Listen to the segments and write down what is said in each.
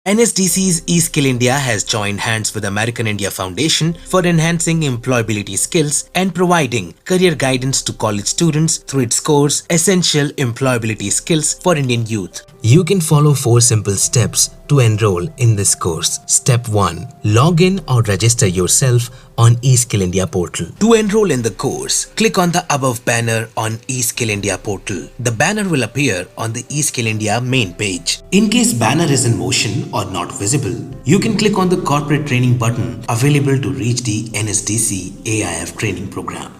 NSDC's eSkill India has joined hands with American India Foundation for enhancing employability skills and providing career guidance to college students through its course Essential Employability Skills for Indian Youth. You can follow 4 simple steps to enroll in this course. Step 1. Log in or register yourself on eSkill India portal. To enroll in the course, click on the above banner on eSkill India portal. The banner will appear on the eSkill India main page. In case banner is in motion or not visible, you can click on the corporate training button available to reach the NSDC AIF training program.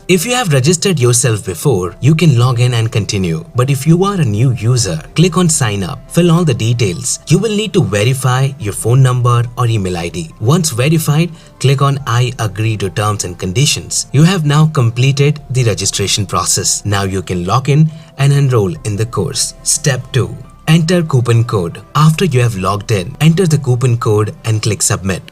If you have registered yourself before, you can log in and continue. But if you are a new user, click on sign up, fill all the details. You will need to verify your phone number or email ID. Once verified, click on I agree to terms and conditions. You have now completed the registration process. Now you can log in and enroll in the course. Step 2. Enter coupon code. After you have logged in, enter the coupon code and click submit.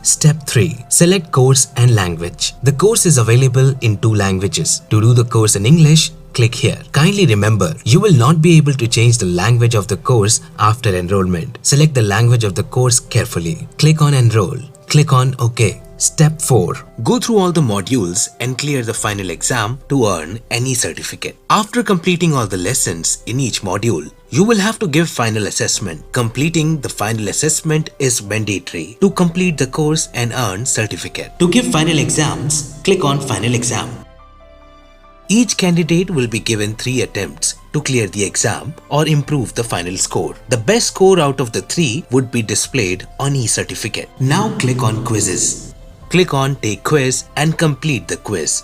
Step 3. Select course and language. The course is available in 2 languages. To do the course in English, click here. Kindly remember, you will not be able to change the language of the course after enrollment. Select the language of the course carefully. Click on Enroll. Click on OK. Step 4. Go through all the modules and clear the final exam to earn any certificate. After completing all the lessons in each module, you will have to give final assessment. Completing the final assessment is mandatory to complete the course and earn certificate. To give final exams, click on Final Exam. Each candidate will be given 3 attempts to clear the exam or improve the final score. The best score out of the 3 would be displayed on e-certificate. Now click on Quizzes. Click on Take Quiz and complete the quiz.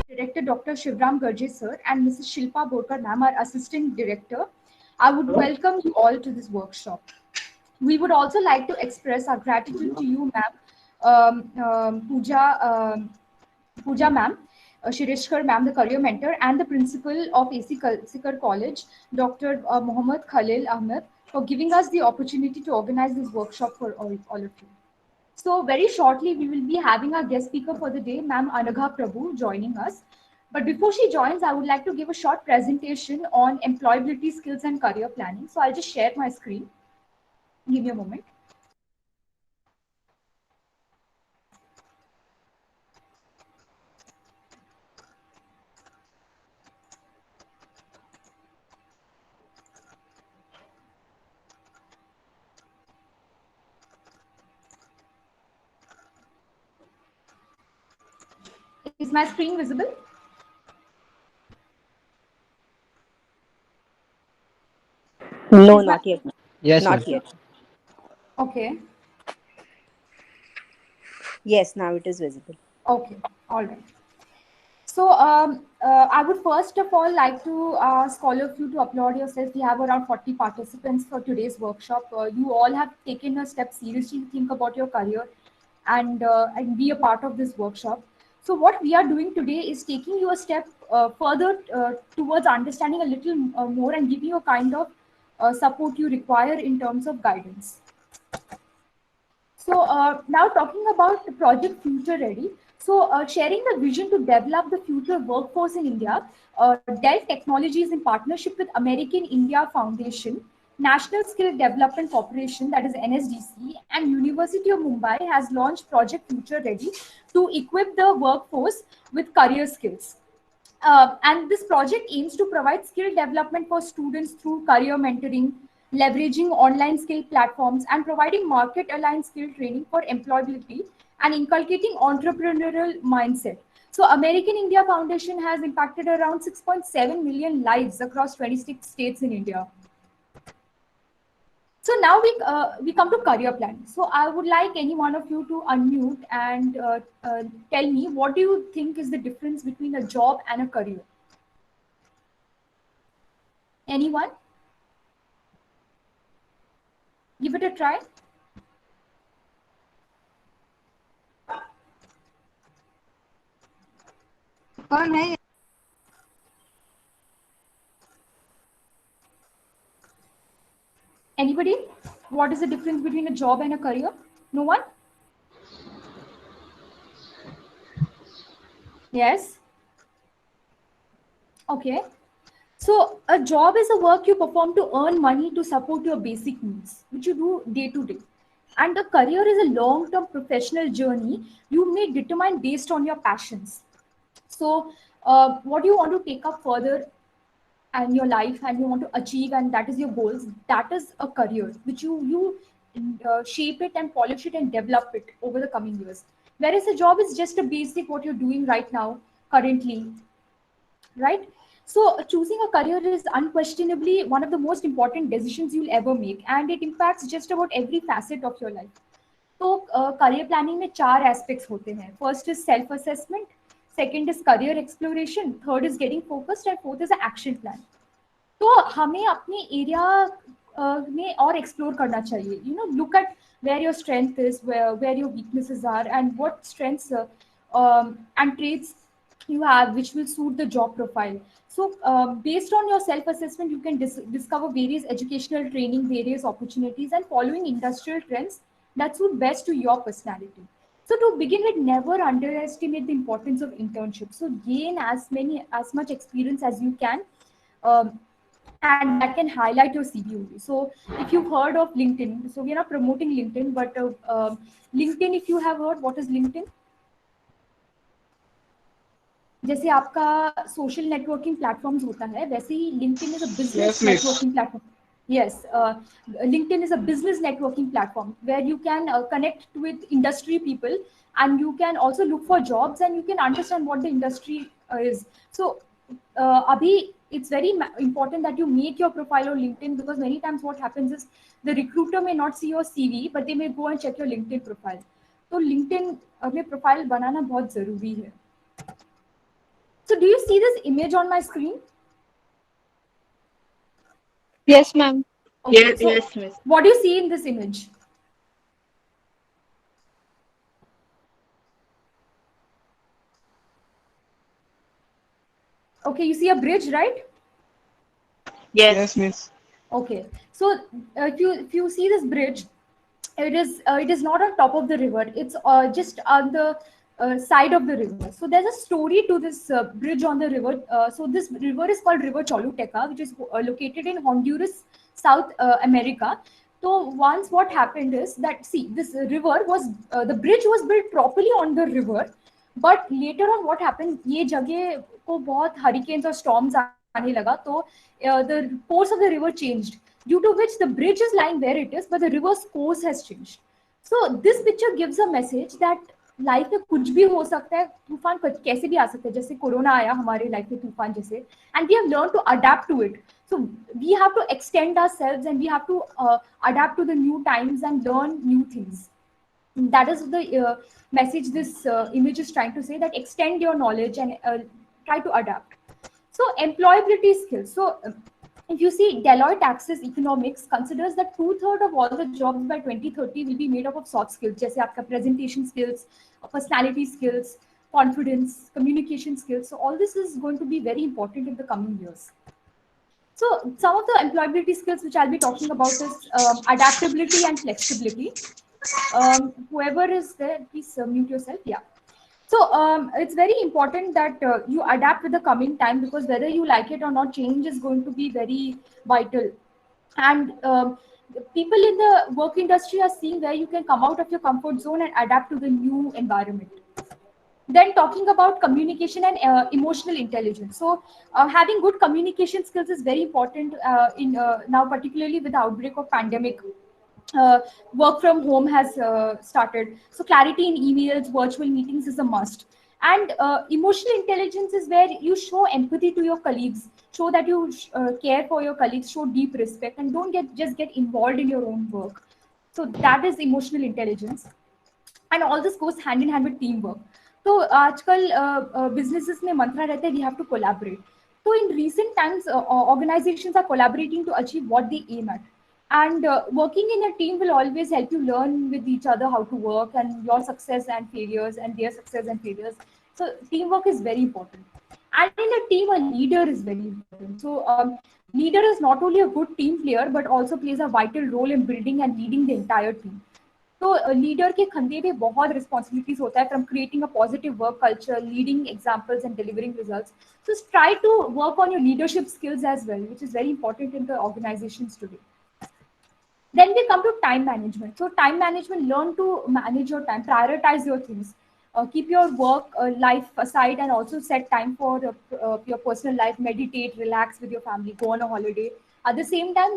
Director Dr. Shivram Garje sir and Mrs. Shilpa Borkar ma'am, our assistant director, I would welcome you all to this workshop. We would also like to express our gratitude to you, ma'am, Pooja ma'am, Shireshkar ma'am, the career mentor, and the principal of AC Sikar College, Dr. Mohammad Khalil Ahmed, for giving us the opportunity to organize this workshop for all of you. So very shortly, we will be having our guest speaker for the day, ma'am Anagha Prabhu, joining us. But before she joins, I would like to give a short presentation on employability skills and career planning. So I'll just share my screen. Give me a moment. Is my screen visible? No, not yet. Yes, Not ma'am. yet. Okay. Yes, now it is visible. Okay. All right. So I would first of all like to ask all of you to applaud yourself. We have around 40 participants for today's workshop. You all have taken a step seriously to think about your career and be a part of this workshop. So what we are doing today is taking you a step further towards understanding a little more and giving you a kind of support you require in terms of guidance. So now talking about the project Future Ready. So sharing the vision to develop the future workforce in India, Dell Technologies in partnership with American India Foundation, National Skill Development Corporation, that is NSDC, and University of Mumbai has launched Project Future Ready to equip the workforce with career skills. And this project aims to provide skill development for students through career mentoring, leveraging online skill platforms, and providing market aligned skill training for employability and inculcating entrepreneurial mindset. So, American India Foundation has impacted around 6.7 million lives across 26 states in India. So now we come to career planning. So I would like any one of you to unmute and tell me, what do you think is the difference between a job and a career? Anyone? Give it a try. Anybody? What is the difference between a job and a career? No one? Yes. Okay. So a job is a work you perform to earn money to support your basic needs, which you do day to day. And a career is a long term professional journey you may determine based on your passions. So what you want to take up further and your life and you want to achieve, and that is your goals, that is a career which you shape it and polish it and develop it over the coming years. Whereas a job is just a basic what you're doing right now currently, right? So choosing a career is unquestionably one of the most important decisions you'll ever make, and it impacts just about every facet of your life. तो career planning में चार aspects होते हैं. First is self assessment, second is career exploration, third is getting focused and fourth is action plan. तो हमें अपने area में और एक्सप्लोर करना चाहिए. You know, look at where your strength is, where your weaknesses are, and what strengths and traits you have which will suit the job profile. So based on your self assessment you can discover various educational training, various opportunities, and following industrial trends that suit best to your personality. So to begin with, never underestimate the importance of internship. So gain as much experience as you can, um, and that can highlight your CV only. So if you've heard of LinkedIn, so we're not promoting LinkedIn, but LinkedIn, if you have heard, what is LinkedIn? जैसे आपका social networking platforms होता है, वैसे ही LinkedIn is a business networking platform. Yes, LinkedIn is a business networking platform where you can connect with industry people, and you can also look for jobs, and you can understand what the industry is. So, abhi, it's very important that you make your profile on LinkedIn, because many times what happens is the recruiter may not see your CV, but they may go and check your LinkedIn profile. So, LinkedIn में profile बनाना बहुत ज़रूरी है. So, do you see this image on my screen? Yes, ma'am. Okay, Yes, so yes, miss. what do you see in this image? Okay, you see a bridge, right? Yes. Yes, miss. Okay, so if you see this bridge, it is not on top of the river. It's just on the side of the river. So there's a story to this bridge on the river. So this river is called River Choluteca, which is located in Honduras, South America. So once what happened is that, see, this river was the bridge was built properly on the river, but later on what happened, ये जगह को बहुत hurricanes और storms आने लगा, तो the course of the river changed, due to which the bridge is lying where it is, but the river's course has changed. So this picture gives a message that life में कुछ भी हो सकता है, तूफान कैसे भी आ सकते हैं, जैसे कोरोना आया हमारे लाइफ में तूफान जैसे, and we have learn to adapt to it. So we have to extend ourselves, and we have to adapt to the new times and learn new things. That is the message this image is trying to say, that extend your knowledge and try to adapt. So employability skills. So if you see, Deloitte Access Economics considers that 2/3 of all the jobs by 2030 will be made up of soft skills, जैसे आपका presentation skills, personality skills, confidence, communication skills. So all this is going to be very important in the coming years. So some of the employability skills which I'll be talking about is adaptability and flexibility. Whoever is there, please mute yourself. Yeah. So it's very important that you adapt with the coming time, because whether you like it or not, change is going to be very vital. And people in the work industry are seeing where you can come out of your comfort zone and adapt to the new environment. Then talking about communication and emotional intelligence. So having good communication skills is very important in now, particularly with the outbreak of pandemic. Work from home has started. So clarity in emails, virtual meetings is a must. And emotional intelligence is where you show empathy to your colleagues, show that you care for your colleagues, show deep respect, and don't get involved in your own work. So that is emotional intelligence. And all this goes hand in hand with teamwork. तो आजकल businesses में मंत्रा रहता है, we have to collaborate. So in recent times, organizations are collaborating to achieve what they aim at. And working in a team will always help you learn with each other how to work, and your success and failures and their success and failures. So teamwork is very important. And in a team, a leader is very important. So leader is not only a good team player, but also plays a vital role in building and leading the entire team. तो leader के कंधे पे बहुत responsibilities होता है, from creating a positive work culture, leading examples and delivering results. So try to work on your leadership skills as well, which is very important in the organizations today. Then we come to time management. So time management, learn to manage your time, prioritize your things, keep your work life aside, and also set time for your personal life, meditate, relax with your family, go on a holiday. At the same time,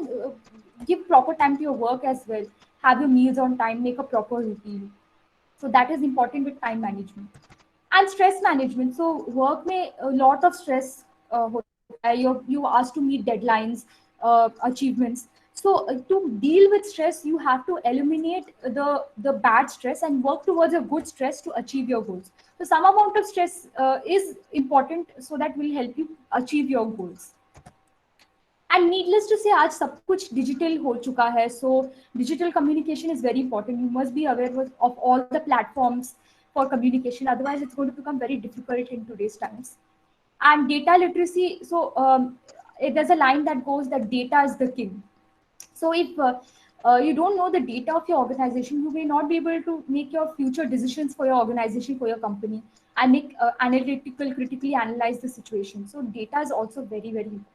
give proper time to your work as well. Have your meals on time, make a proper routine. So that is important with time management. And stress management. So work में a lot of stress होता है. You asked to meet deadlines, achievements. So to deal with stress, you have to eliminate the bad stress and work towards a good stress to achieve your goals. So some amount of stress is important, so that will help you achieve your goals. And needless to say, आज सब कुछ digital हो चुका है. So digital communication is very important. You must be aware of all the platforms for communication. Otherwise, it's going to become very difficult in today's times. And data literacy. So there's a line that goes that data is the king. So if you don't know the data of your organization, you may not be able to make your future decisions for your organization, for your company, and make analytical, critically analyze the situation. So data is also very, very important.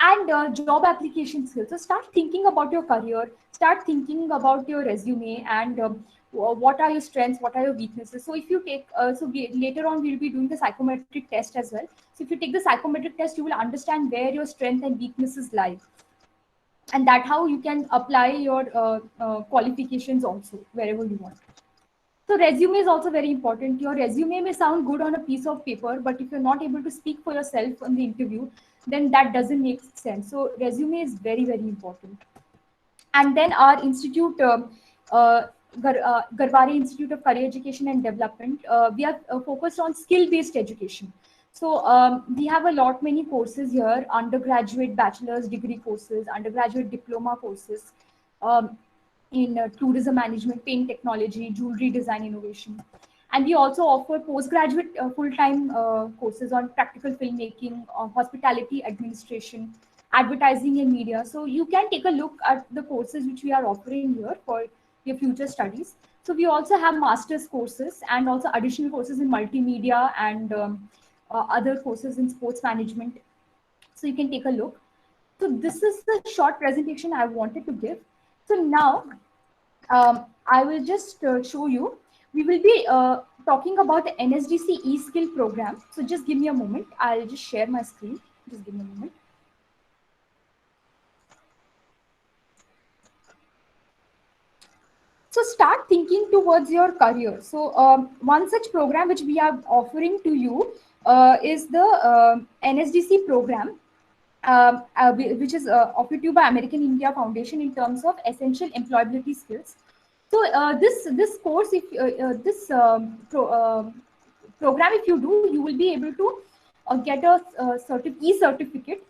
And job application skills. So start thinking about your career, start thinking about your resume, and what are your strengths, what are your weaknesses. So if you take, later on we'll be doing the psychometric test as well. So if you take the psychometric test, you will understand where your strength and weaknesses lie, and that how you can apply your qualifications also wherever you want. So resume is also very important. Your resume may sound good on a piece of paper, but if you're not able to speak for yourself in the interview, then that doesn't make sense. So resume is very, very important. And then our institute, Garware Institute of Career Education and Development, we are focused on skill-based education. So we have a lot many courses here: undergraduate bachelor's degree courses, undergraduate diploma courses, um, in tourism management, paint technology, jewelry design innovation. And we also offer postgraduate full-time courses on practical filmmaking, hospitality administration, advertising and media. So you can take a look at the courses which we are offering here for your future studies. So we also have master's courses and also additional courses in multimedia and other courses in sports management. So you can take a look. So this is the short presentation I wanted to give. So now I will just show you. We will be talking about the NSDC e-skill program. So just give me a moment. I'll just share my screen. Just give me a moment. So start thinking towards your career. So one such program which we are offering to you is the NSDC program, which is offered to you by American India Foundation in terms of essential employability skills. So this course, if this program, if you do, you will be able to get a e-certificate.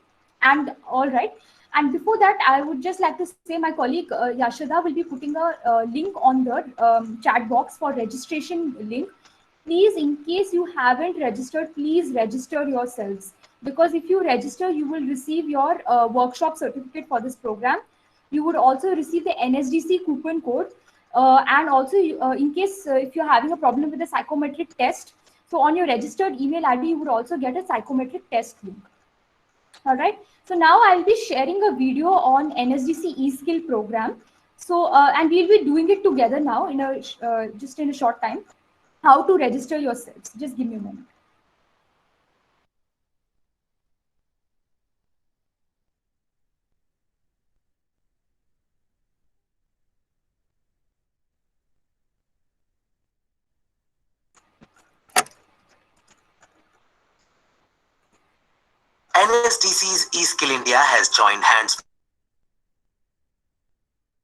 And all right. And before that, I would just like to say my colleague Yashada will be putting a link on the chat box for registration link. Please, in case you haven't registered, please register yourselves, because if you register, you will receive your workshop certificate for this program. You would also receive the NSDC coupon code, and also in case if you're having a problem with the psychometric test, so on your registered email ID, you would also get a psychometric test link. All right. So now I'll be sharing a video on NSDC eSkill program. So and we'll be doing it together now in a just in a short time. How to register yourselves? Just give me a moment. NSDC's eSkill India has joined hands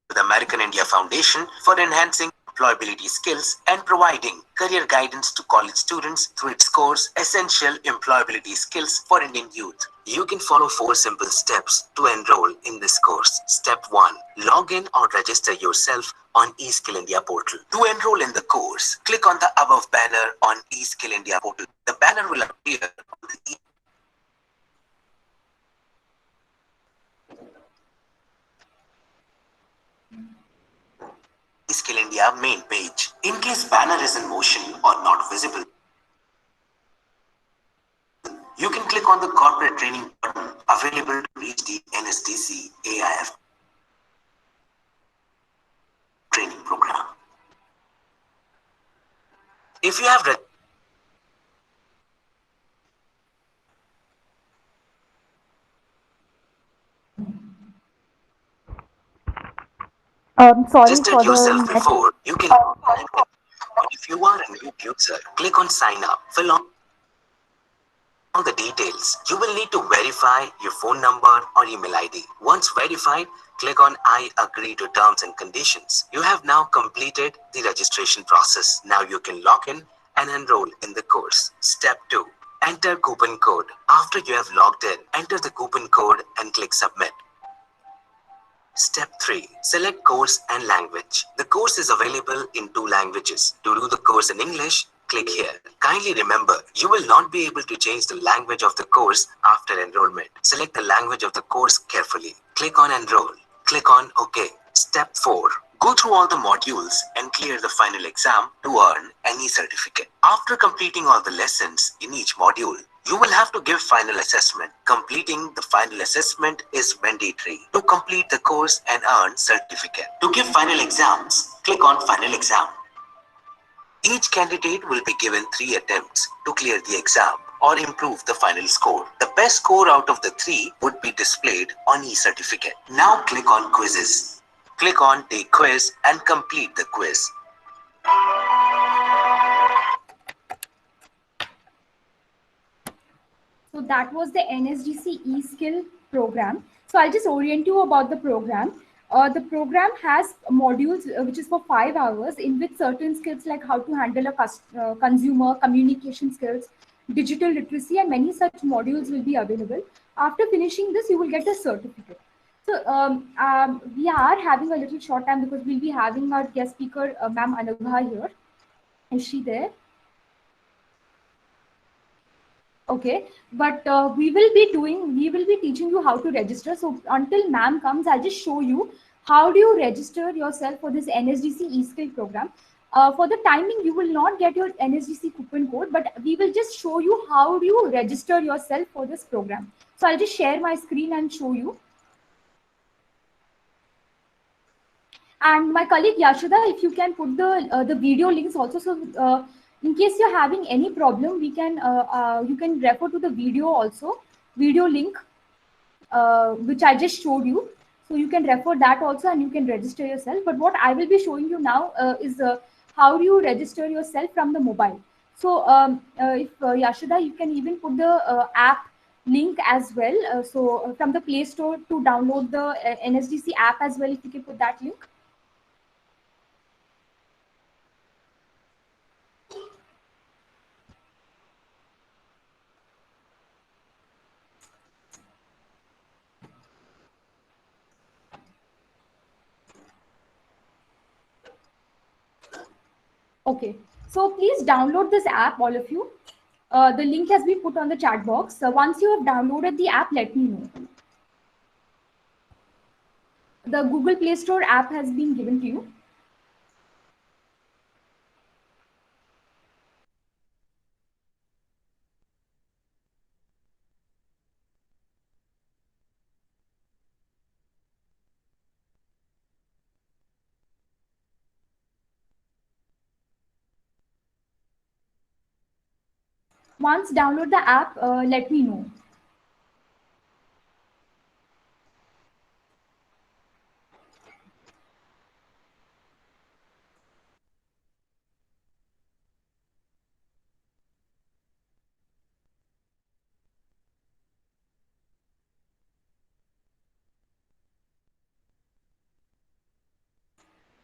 with American India Foundation for enhancing employability skills and providing career guidance to college students through its course Essential Employability Skills for Indian Youth. You can follow 4 simple steps to enroll in this course. Step 1. Log in or register yourself on eSkill India portal. To enroll in the course, click on the above banner on eSkill India portal. The banner will appear on the Skill India main page. In case banner is in motion or not visible, you can click on the corporate training button available to reach the NSDC AIF training program. If you have Sorry registered for the yourself net. before, you can. But if you are a new user, click on sign up, fill out all the details. You will need to verify your phone number or email ID. Once verified, click on I agree to terms and conditions. You have now completed the registration process. Now you can log in and enroll in the course. Step 2. Enter coupon code. After you have logged in, enter the coupon code and click submit. Step 3. Select course and language. The course is available in 2 languages. To do the course in English, click here. Kindly remember, you will not be able to change the language of the course after enrollment. Select the language of the course carefully. Click on enroll. Click on OK. Step 4. Go through all the modules and clear the final exam to earn any certificate. After completing all the lessons in each module, you will have to give final assessment. Completing the final assessment is mandatory to complete the course and earn certificate. To give final exams, click on final exam. Each candidate will be given 3 attempts to clear the exam or improve the final score. The best score out of the 3 would be displayed on e-certificate. Now click on quizzes. Click on take quiz and complete the quiz. So that was the NSDC eSkill program. So I'll just orient you about the program. The program has modules which is for 5 hours, in which certain skills like how to handle a consumer, communication skills, digital literacy, and many such modules will be available. After finishing this, you will get a certificate. So we are having a little short time because we'll be having our guest speaker, Ma'am Anubha here. Is she there? Okay, but we will be teaching you how to register. So until ma'am comes, I'll just show you how do you register yourself for this NSDC eSkill program. For the timing, you will not get your NSDC coupon code, but we will just show you how do you register yourself for this program. So I'll just share my screen and show you. And my colleague Yashoda, if you can put the video links also, so in case you're having any problem, we can you can refer to the video also, video link which I just showed you. So you can refer that also, and you can register yourself. But what I will be showing you now is how do you register yourself from the mobile. So if Yashoda, you can even put the app link as well. So from the Play Store to download the NSDC app as well, if you can put that link. Okay, so please download this app, all of you. The link has been put on the chat box. So once you have downloaded the app, let me know. The Google Play Store app has been given to you. Once download the app, let me know.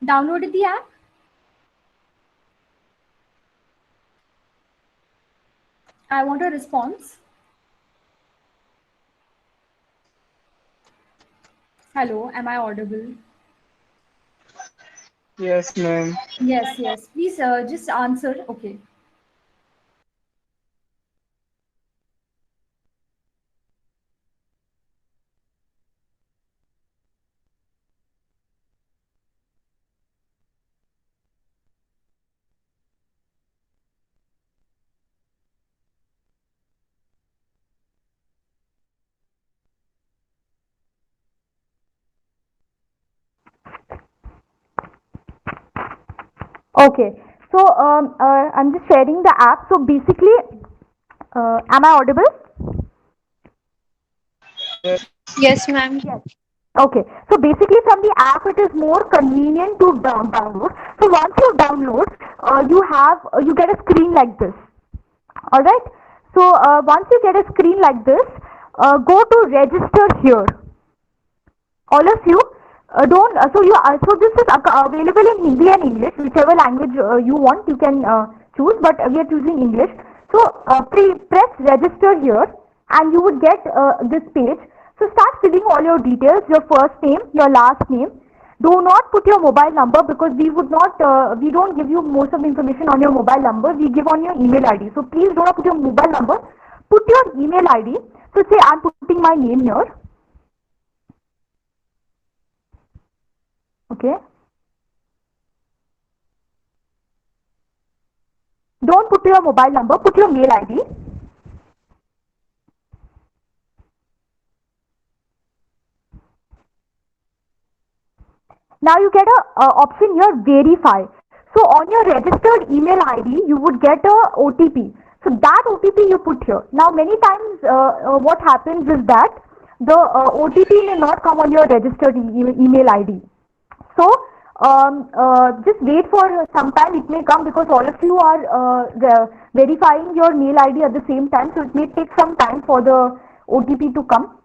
Downloaded the app? I want a response. Hello, am I audible? Yes, ma'am. Yes, yes. Please just answer. Okay. Okay. So I'm just sharing the app. So basically, am I audible? Yes, ma'am. Yes. Okay. So basically, from the app, it is more convenient to download. So once you download, you get a screen like this. All right. So once you get a screen like this, go to register here. All of you don't so this is available in Hindi and English, whichever language you want you can choose, but we are choosing English. So press register here and you would get this page. So start filling all your details, your first name, your last name. Do not put your mobile number because we don't give you most of the information on your mobile number. We give on your email ID. So please do not put your mobile number. Put your email ID. So say I'm putting my name here. Okay. Don't put your mobile number, put your mail ID. Now you get a option here, verify. So on your registered email ID, you would get a OTP. So that OTP you put here. Now many times what happens is that the OTP may not come on your registered email ID. So just wait for some time. It may come because all of you are verifying your mail ID at the same time. So it may take some time for the OTP to come.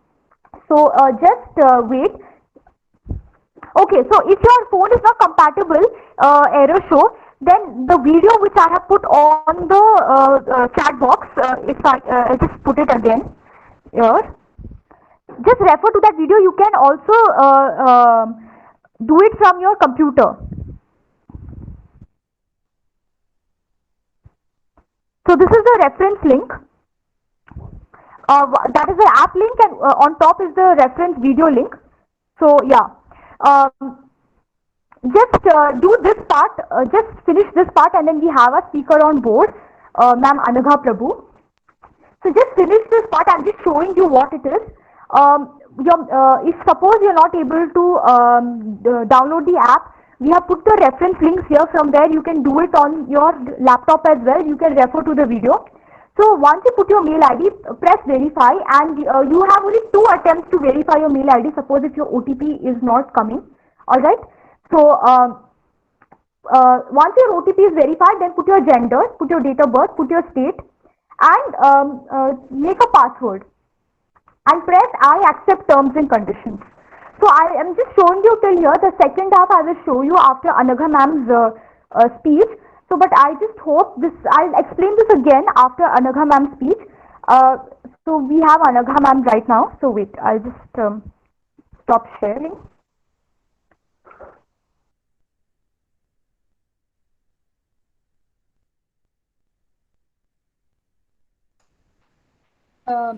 So just wait. Okay, so if your phone is not compatible, error show, then the video which I have put on the chat box, if I just put it again here, just refer to that video. You can also do it from your computer. So this is the reference link. That is the app link, and on top is the reference video link. So yeah, just do this part. Just finish this part, and then we have a speaker on board, Ma'am Anagha Prabhu. So just finish this part. I'm just showing you what it is. If suppose you're not able to download the app, we have put the reference links here. From there, you can do it on your laptop as well. You can refer to the video. So once you put your mail ID, press verify, and you have only 2 attempts to verify your mail ID. Suppose if your OTP is not coming, all right. So once your OTP is verified, then put your gender, put your date of birth, put your state, and make a password and press I accept terms and conditions. So I am just showing you till here. The second half I will show you after Anagha ma'am's speech. So but I just hope this, I'll explain this again after Anagha ma'am's speech. So we have Anagha ma'am right now. So wait, I'll just stop sharing.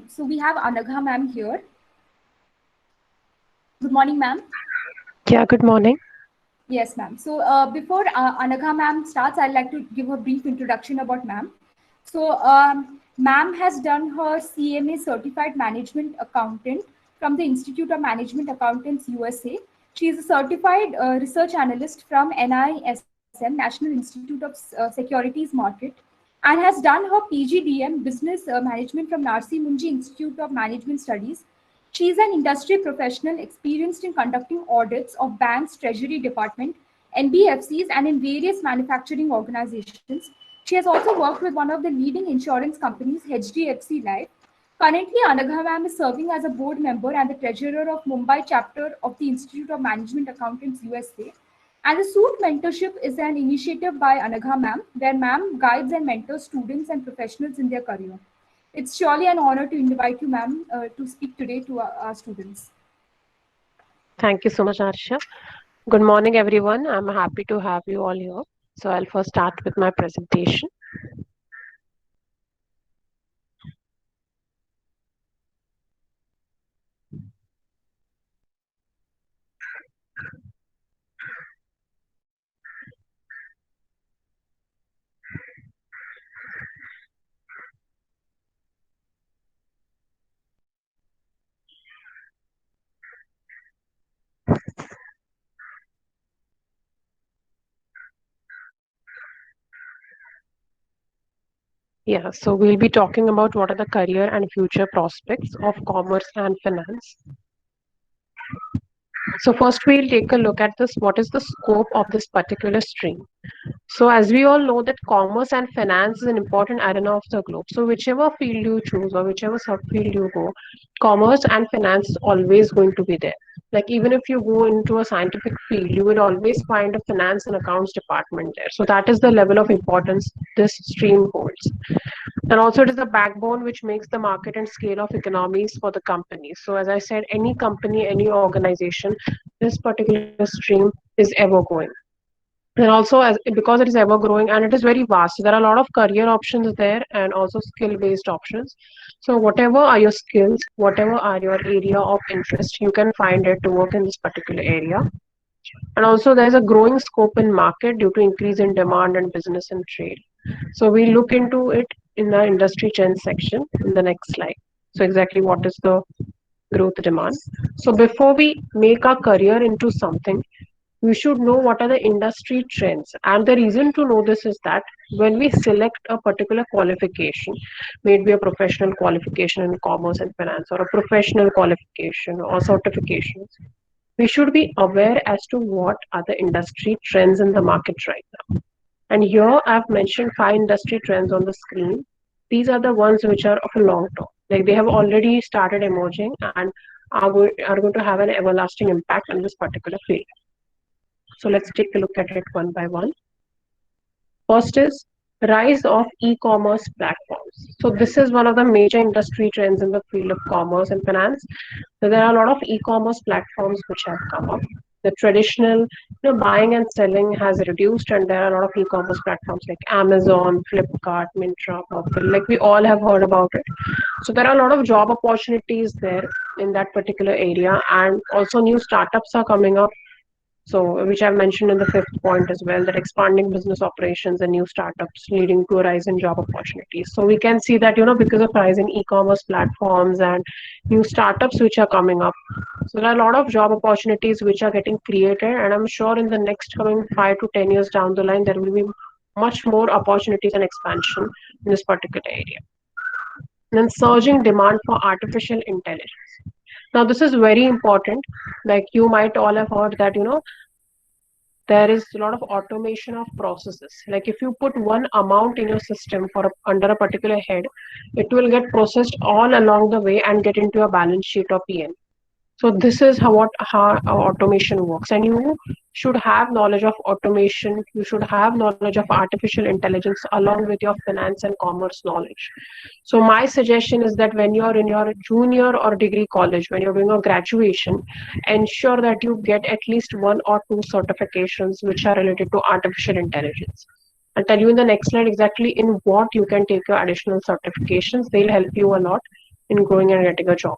So we have Anagha ma'am here. Good morning, ma'am. Yeah, good morning. Yes, ma'am. So before Anagha ma'am starts, I'd like to give a brief introduction about ma'am. So ma'am has done her CMA Certified Management Accountant from the Institute of Management Accountants USA. She is a certified research analyst from NISM, National Institute of Securities Market, and has done her PGDM Business Management from Narsi Munji Institute of Management Studies. She is an industry professional experienced in conducting audits of banks, treasury department, NBFCs, and in various manufacturing organizations. She has also worked with one of the leading insurance companies, HDFC Life. Currently, Anagha ma'am is serving as a board member and the treasurer of Mumbai chapter of the Institute of Management Accountants USA. And the Suit Mentorship is an initiative by Anagha ma'am, where ma'am guides and mentors students and professionals in their career. It's surely an honor to invite you, ma'am, to speak today to our students. Thank you so much, Arsha. Good morning, everyone. I'm happy to have you all here. So I'll first start with my presentation. Yeah, so we'll be talking about what are the career and future prospects of commerce and finance. So first we'll take a look at this. What is the scope of this particular stream? So as we all know that commerce and finance is an important arena of the globe. So whichever field you choose or whichever subfield you go, commerce and finance is always going to be there. Like even if you go into a scientific field, you will always find a finance and accounts department there. So that is the level of importance this stream holds. And also it is the backbone which makes the market and scale of economies for the company. So as I said, any company, any organization, this particular stream is ever going. And also as because it is ever growing and it is very vast, so there are a lot of career options there and also skill based options. So whatever are your skills, whatever are your area of interest, you can find it to work in this particular area. And also there's a growing scope in market due to increase in demand and business and trade. So we look into it in the industry trends section in the next slide. So exactly what is the growth demand. So before we make our career into something, we should know what are the industry trends. And the reason to know this is that when we select a particular qualification, maybe a professional qualification in commerce and finance or a professional qualification or certifications, we should be aware as to what are the industry trends in the market right now. And here I've mentioned 5 industry trends on the screen. These are the ones which are of a long term. Like they have already started emerging and are going to have an everlasting impact on this particular field. So let's take a look at it one by one. First is rise of e-commerce platforms. So this is one of the major industry trends in the field of commerce and finance. So there are a lot of e-commerce platforms which have come up. The traditional buying and selling has reduced and there are a lot of e-commerce platforms like Amazon, Flipkart, Myntra, Purple, like we all have heard about it. So there are a lot of job opportunities there in that particular area and also new startups are coming up. So, which I've mentioned in the 5th point as well, that expanding business operations and new startups leading to a rise in job opportunities. So we can see that, because of rise in e-commerce platforms and new startups which are coming up. So there are a lot of job opportunities which are getting created, and I'm sure in the next coming 5 to 10 years down the line, there will be much more opportunities and expansion in this particular area. And then surging demand for artificial intelligence. Now, this is very important. Like you might all have heard that, there is a lot of automation of processes. Like if you put one amount in your system under a particular head, it will get processed all along the way and get into a balance sheet or PN. So this is how automation works, and you should have knowledge of automation. You should have knowledge of artificial intelligence along with your finance and commerce knowledge. So my suggestion is that when you're in your junior or degree college, when you're doing a graduation, ensure that you get at least 1 or 2 certifications which are related to artificial intelligence. I'll tell you in the next slide exactly in what you can take your additional certifications. They'll help you a lot in growing and getting a job.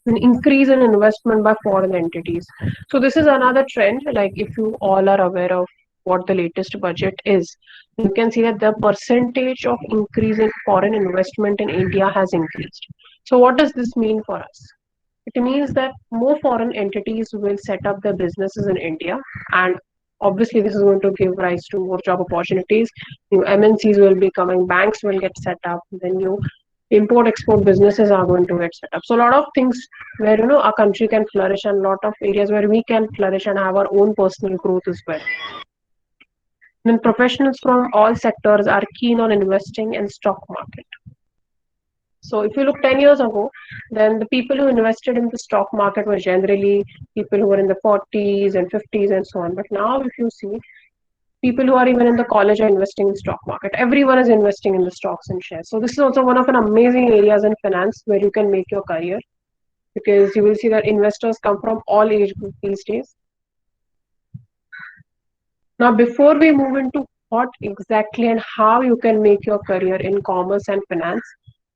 An increase in investment by foreign entities. So this is another trend. Like if you all are aware of what the latest budget is, you can see that the percentage of increase in foreign investment in India has increased. So what does this mean for us? It means that more foreign entities will set up their businesses in India, and obviously this is going to give rise to more job opportunities. New MNCs will be coming, banks will get set up, then new import-export businesses are going to get set up. So a lot of things where our country can flourish, and a lot of areas where we can flourish and have our own personal growth as well. Then professionals from all sectors are keen on investing in stock market. So if you look 10 years ago, then the people who invested in the stock market were generally people who were in the 40s and 50s and so on. But now if you see, people who are even in the college are investing in stock market. Everyone is investing in the stocks and shares. So this is also one of an amazing areas in finance where you can make your career, because you will see that investors come from all age groups these days. Now, before we move into what exactly and how you can make your career in commerce and finance,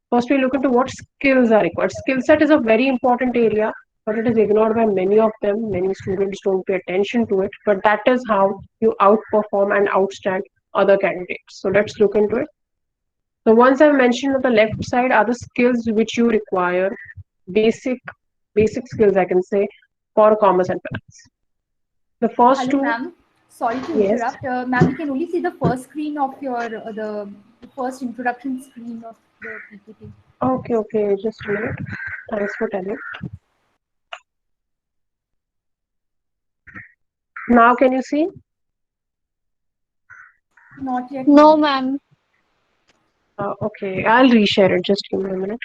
first we look into what skills are required. Skill set is a very important area, but it is ignored by many of them. Many students don't pay attention to it, but that is how you outperform and outstand other candidates. So let's look into it. The ones I've mentioned on the left side are the skills which you require, basic skills I can say, for commerce and finance. The first Hello, two. ma'am. Sorry to Yes. interrupt. Ma'am, we can only see the first screen of your the the first introduction screen of the PPT. Okay, just a minute. Thanks for telling. Now can you see? Not yet. No, ma'am. Okay, I'll reshare it. Just give me a minute.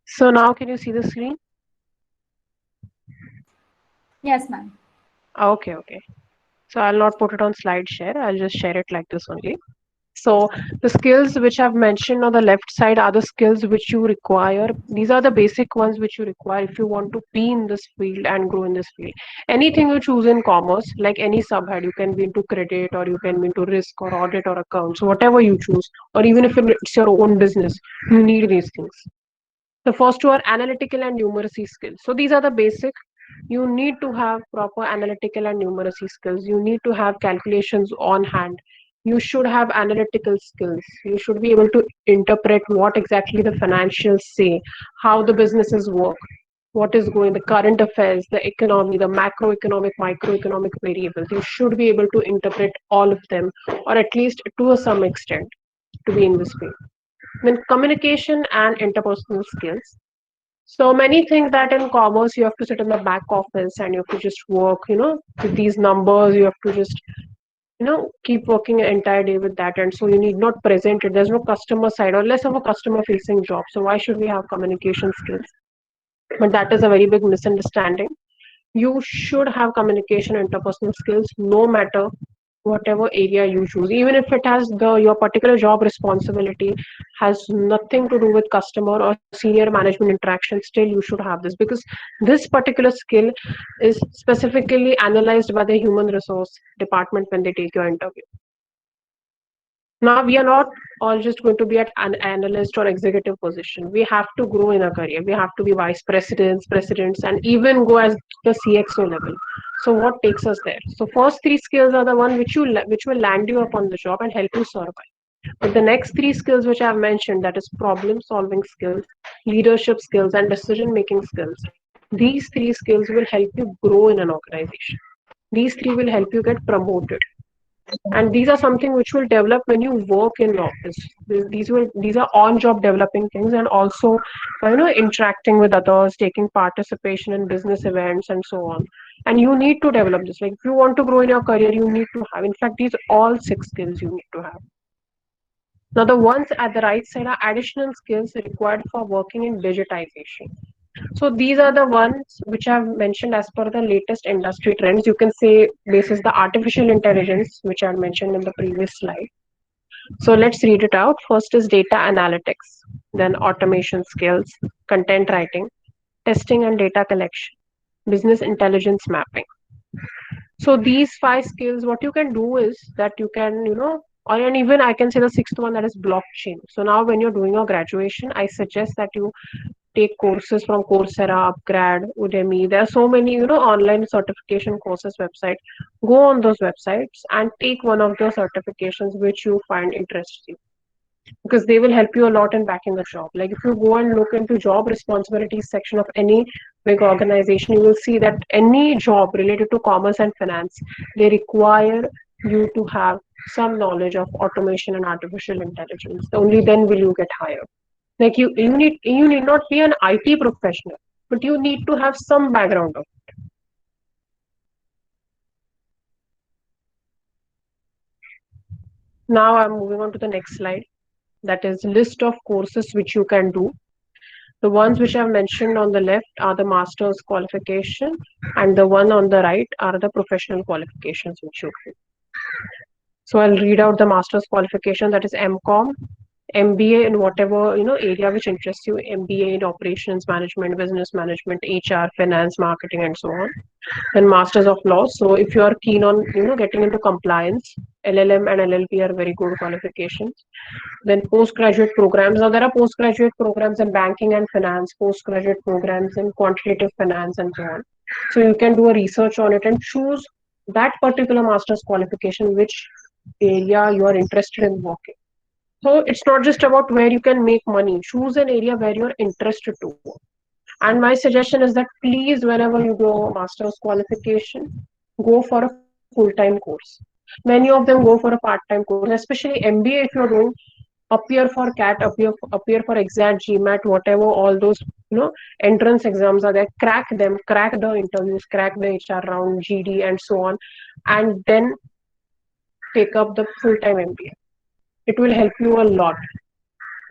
So now can you see the screen? Yes, ma'am. Okay. So I'll not put it on slide share. I'll just share it like this only. So the skills which I've mentioned on the left side are the skills which you require. These are the basic ones which you require if you want to be in this field and grow in this field. Anything you choose in commerce, like any subhead, you can be into credit or you can be into risk or audit or accounts, whatever you choose, or even if it's your own business, you need these things. The first two are analytical and numeracy skills. So these are the basic. You need to have proper analytical and numeracy skills. You need to have calculations on hand. You should have analytical skills. You should be able to interpret what exactly the financials say, how the businesses work, what is going, the current affairs, the economy, the macroeconomic, microeconomic variables. You should be able to interpret all of them, or at least to some extent, to be in this field. Then communication and interpersonal skills. So many think that in commerce you have to sit in the back office and you have to just work, with these numbers. You have to just, keep working an entire day with that. And so you need not present it. There's no customer side or less of a customer facing job. So why should we have communication skills? But that is a very big misunderstanding. You should have communication interpersonal skills no matter whatever area you choose, even if it has your particular job responsibility has nothing to do with customer or senior management interaction. Still you should have this, because this particular skill is specifically analyzed by the human resource department when they take your interview. Now, we are not all just going to be at an analyst or executive position. We have to grow in our career. We have to be vice presidents, and even go as the CXO level. So, what takes us there? So, first three skills are the one which will land you upon the job and help you survive. But the next three skills which I have mentioned, that is problem solving skills, leadership skills, and decision making skills. These three skills will help you grow in an organization. These three will help you get promoted, and these are something which will develop when you work in office. These are on job developing things, and also interacting with others, taking participation in business events and so on. And you need to develop this. Like, if you want to grow in your career, you need to have, in fact, these all six skills you need to have. Now, the ones at the right side are additional skills required for working in digitization. So these are the ones which I've mentioned as per the latest industry trends. You can say this is the artificial intelligence, which I mentioned in the previous slide. So let's read it out. First is data analytics, then automation skills, content writing, testing and data collection, business intelligence mapping. So these five skills, what you can do is that you can, or and even I can say the sixth one, that is blockchain. So now when you're doing your graduation, I suggest that you take courses from Coursera, Upgrad, Udemy. There are so many, online certification courses website. Go on those websites and take one of the certifications which you find interesting, because they will help you a lot in backing the job. Like, if you go and look into job responsibilities section of any big organization, you will see that any job related to commerce and finance, they require you to have some knowledge of automation and artificial intelligence. Only then will you get hired. Like, you need not be an IT professional, but you need to have some background of it. Now I'm moving on to the next slide. That is list of courses which you can do. The ones which I've mentioned on the left are the master's qualification, and the one on the right are the professional qualifications which you can. So I'll read out the master's qualification, that is MCOM, MBA in whatever area which interests you, MBA in operations management, business management, HR, finance, marketing, and so on. Then Masters of Law. So if you are keen on getting into compliance, LLM and LLB are very good qualifications. Then postgraduate programs. Now there are postgraduate programs in banking and finance, postgraduate programs in quantitative finance and so on. So you can do a research on it and choose that particular master's qualification, which area you are interested in working. So it's not just about where you can make money. Choose an area where you're interested to work. And my suggestion is that please, whenever you do a master's qualification, go for a full-time course. Many of them go for a part-time course, especially MBA if you're doing, appear for CAT, appear for exact, GMAT, whatever, all those, entrance exams are there. Crack them, crack the interviews, crack the HR round, GD, and so on, and then take up the full-time MBA. It will help you a lot.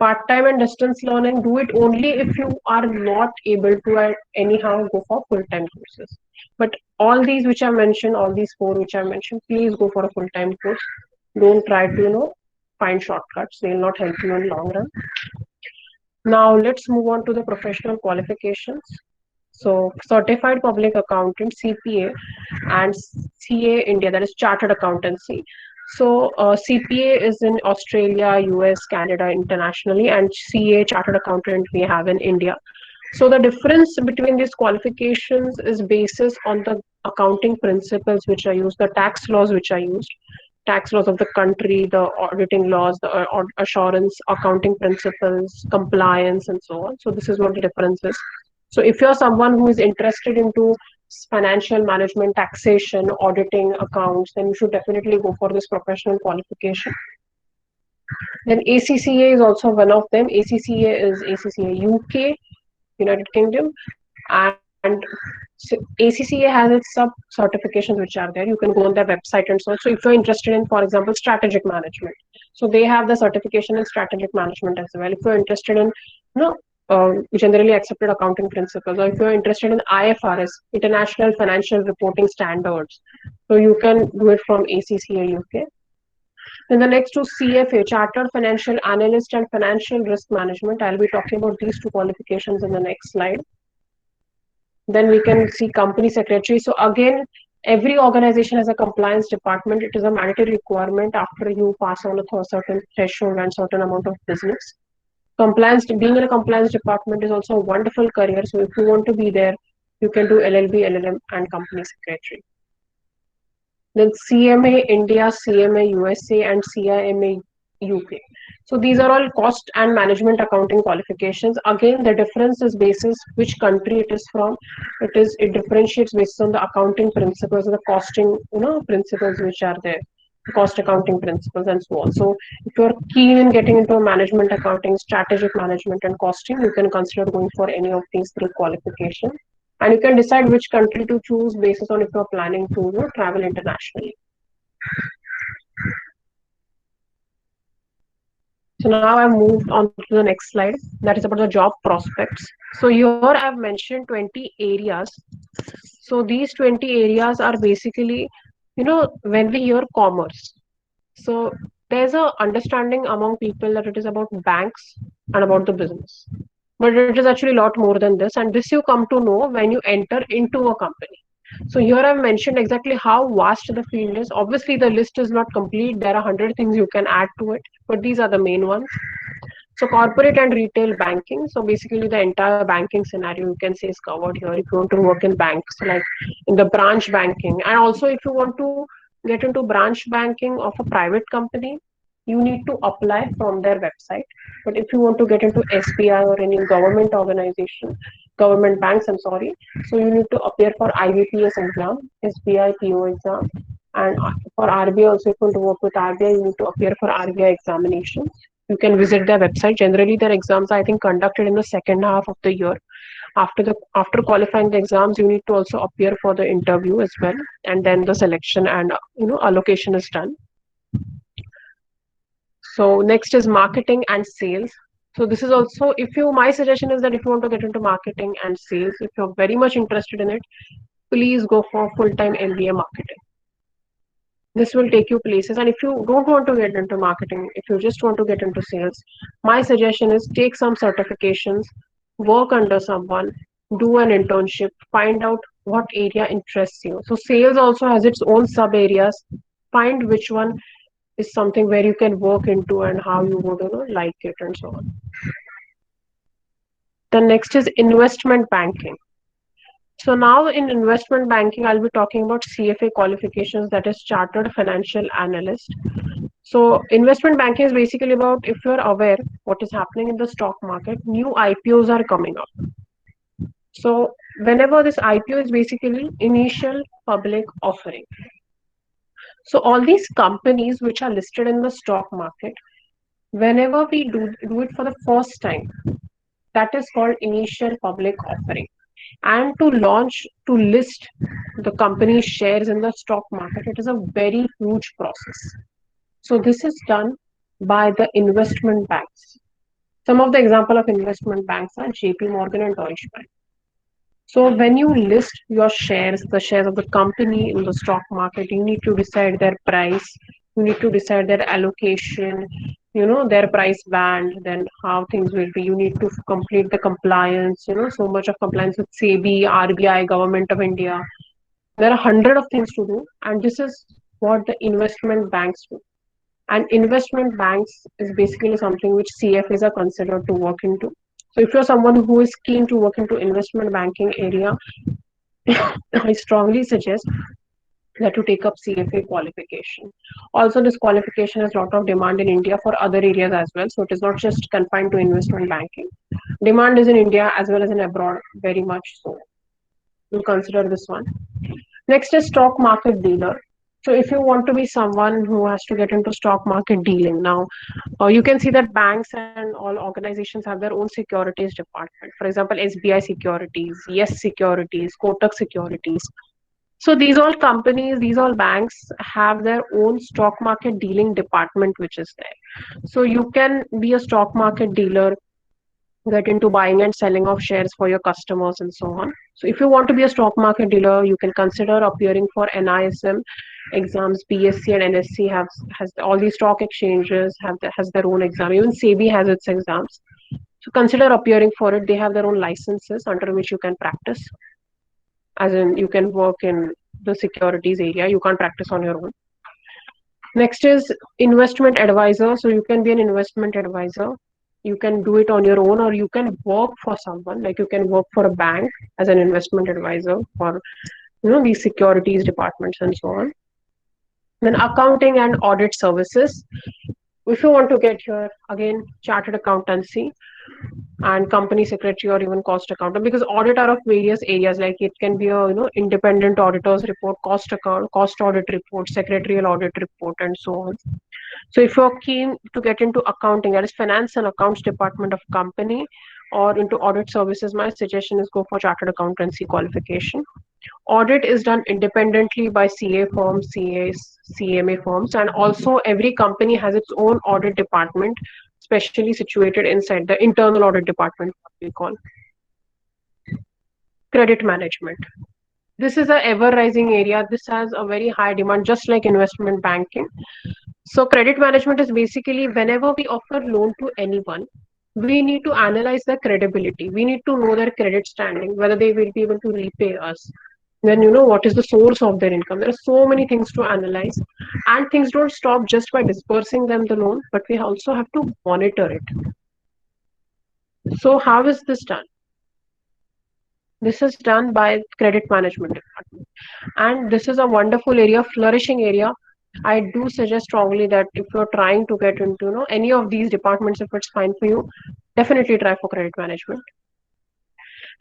Part-time and distance learning, do it only if you are not able to anyhow go for full-time courses. But all these which I mentioned, all these four which I mentioned, please go for a full-time course. Don't try to, find shortcuts. They will not help you in long run. Now let's move on to the professional qualifications. So Certified Public Accountant, CPA, and CA India, that is Chartered Accountancy. So CPA is in Australia, US, Canada, internationally, and CA, Chartered Accountant, we have in India. So the difference between these qualifications is basis on the accounting principles which are used, the tax laws which are used, tax laws of the country, the auditing laws, the assurance, accounting principles, compliance, and so on. So this is what the difference is. So if you're someone who is interested into financial management, taxation, auditing, accounts, then you should definitely go for this professional qualification. Then ACCA is also one of them. ACCA is ACCA UK, United Kingdom, and ACCA has its sub certifications which are there. You can go on their website and so on. So if you're interested in, for example, strategic management, so they have the certification in strategic management as well. If you're interested in, generally accepted accounting principles, or if you're interested in IFRS, International Financial Reporting Standards, so you can do it from ACCA UK. Then the next two, CFA, Chartered Financial Analyst and Financial Risk Management. I'll be talking about these two qualifications in the next slide. Then we can see company secretary. So again, every organization has a compliance department. It is a mandatory requirement after you pass on a certain threshold and certain amount of business. Compliance, being in a compliance department is also a wonderful career. So if you want to be there, you can do LLB, LLM, and company secretary. Then CMA India, CMA USA, and CIMA UK. So these are all cost and management accounting qualifications. Again, the difference is basis which country it is from. It differentiates based on the accounting principles, the costing, principles which are there, cost accounting principles and so on. So if you're keen in getting into management accounting, strategic management, and costing, you can consider going for any of these three qualifications. And you can decide which country to choose based on if you're planning to travel internationally. So now I've moved on to the next slide. That is about the job prospects. So here I've mentioned 20 areas. So these 20 areas are basically, when we hear commerce. So there's a understanding among people that it is about banks and about the business. But it is actually a lot more than this. And this you come to know when you enter into a company. So here I've mentioned exactly how vast the field is. Obviously, the list is not complete. There are 100 things you can add to it, but these are the main ones. So corporate and retail banking. So basically the entire banking scenario you can say is covered here. If you want to work in banks, like in the branch banking, and also if you want to get into branch banking of a private company, you need to apply from their website. But if you want to get into SBI or any government organization, government banks, I'm sorry, so you need to appear for IBPS exam, SBI PO exam, and for RBI also, if you want to work with RBI, you need to appear for RBI examinations. You can visit their website. Generally, their exams are, I think, conducted in the second half of the year. After qualifying the exams, you need to also appear for the interview as well, and then the selection and allocation is done. So next is marketing and sales. So this is also, my suggestion is that if you want to get into marketing and sales, if you're very much interested in it, please go for full-time MBA marketing. This will take you places. And if you don't want to get into marketing, if you just want to get into sales, my suggestion is take some certifications, work under someone, do an internship, find out what area interests you. So sales also has its own sub areas. Find which one is something where you can work into and how you would like it and so on. The next is investment banking. So now in investment banking, I'll be talking about CFA qualifications, that is Chartered Financial Analyst. So investment banking is basically about, if you're aware what is happening in the stock market, new IPOs are coming up. So whenever this IPO is basically initial public offering. So all these companies which are listed in the stock market, whenever we do it for the first time, that is called initial public offering. And to list the company's shares in the stock market, it is a very huge process. So this is done by the investment banks. Some of the example of investment banks are JP Morgan and Deutsche Bank. So when you list your shares, the shares of the company in the stock market, you need to decide their price, you need to decide their allocation, their price band, then how things will be. You need to complete the compliance, so much of compliance with SEBI, RBI, Government of India. There are 100 of things to do, and this is what the investment banks do. And investment banks is basically something which CFAs are considered to work into. So if you're someone who is keen to work into investment banking area, I strongly suggest that you take up CFA qualification. Also, this qualification has a lot of demand in India for other areas as well. So it is not just confined to investment banking. Demand is in India as well as in abroad, very much so. You'll consider this one. Next is stock market dealer. So if you want to be someone who has to get into stock market dealing now, you can see that banks and all organizations have their own securities department. For example, SBI Securities, Yes Securities, Kotak Securities. So these all companies, these all banks have their own stock market dealing department which is there. So you can be a stock market dealer, get into buying and selling of shares for your customers and so on. So if you want to be a stock market dealer, you can consider appearing for NISM exams. BSC and NSC has all these stock exchanges has their own exam. Even SEBI has its exams. So consider appearing for it. They have their own licenses under which you can practice. As in, you can work in the securities area. You can't practice on your own. Next is investment advisor. So you can be an investment advisor. You can do it on your own, or you can work for someone. Like you can work for a bank as an investment advisor for these securities departments and so on. Then accounting and audit services. If you want to get your, again, chartered accountancy and company secretary or even cost accountant, because audit are of various areas. Like it can be a independent auditor's report, cost audit report, secretarial audit report, and so on. So if you're keen to get into accounting, that is finance and accounts department of company, or into audit services, my suggestion is go for chartered accountancy qualification. Audit is done independently by CA firms, CAs, CMA firms, and also every company has its own audit department, specially situated inside the internal audit department, what we call. Credit management. This is a ever rising area. This has a very high demand, just like investment banking. So credit management is basically whenever we offer loan to anyone, we need to analyze their credibility. We need to know their credit standing, whether they will be able to repay us. Then what is the source of their income. There are so many things to analyze, and things don't stop just by disbursing them the loan, but we also have to monitor it. So how is this done? This is done by credit management department, and this is a wonderful area, flourishing area. I do suggest strongly that if you're trying to get into any of these departments, if it's fine for you, definitely try for credit management.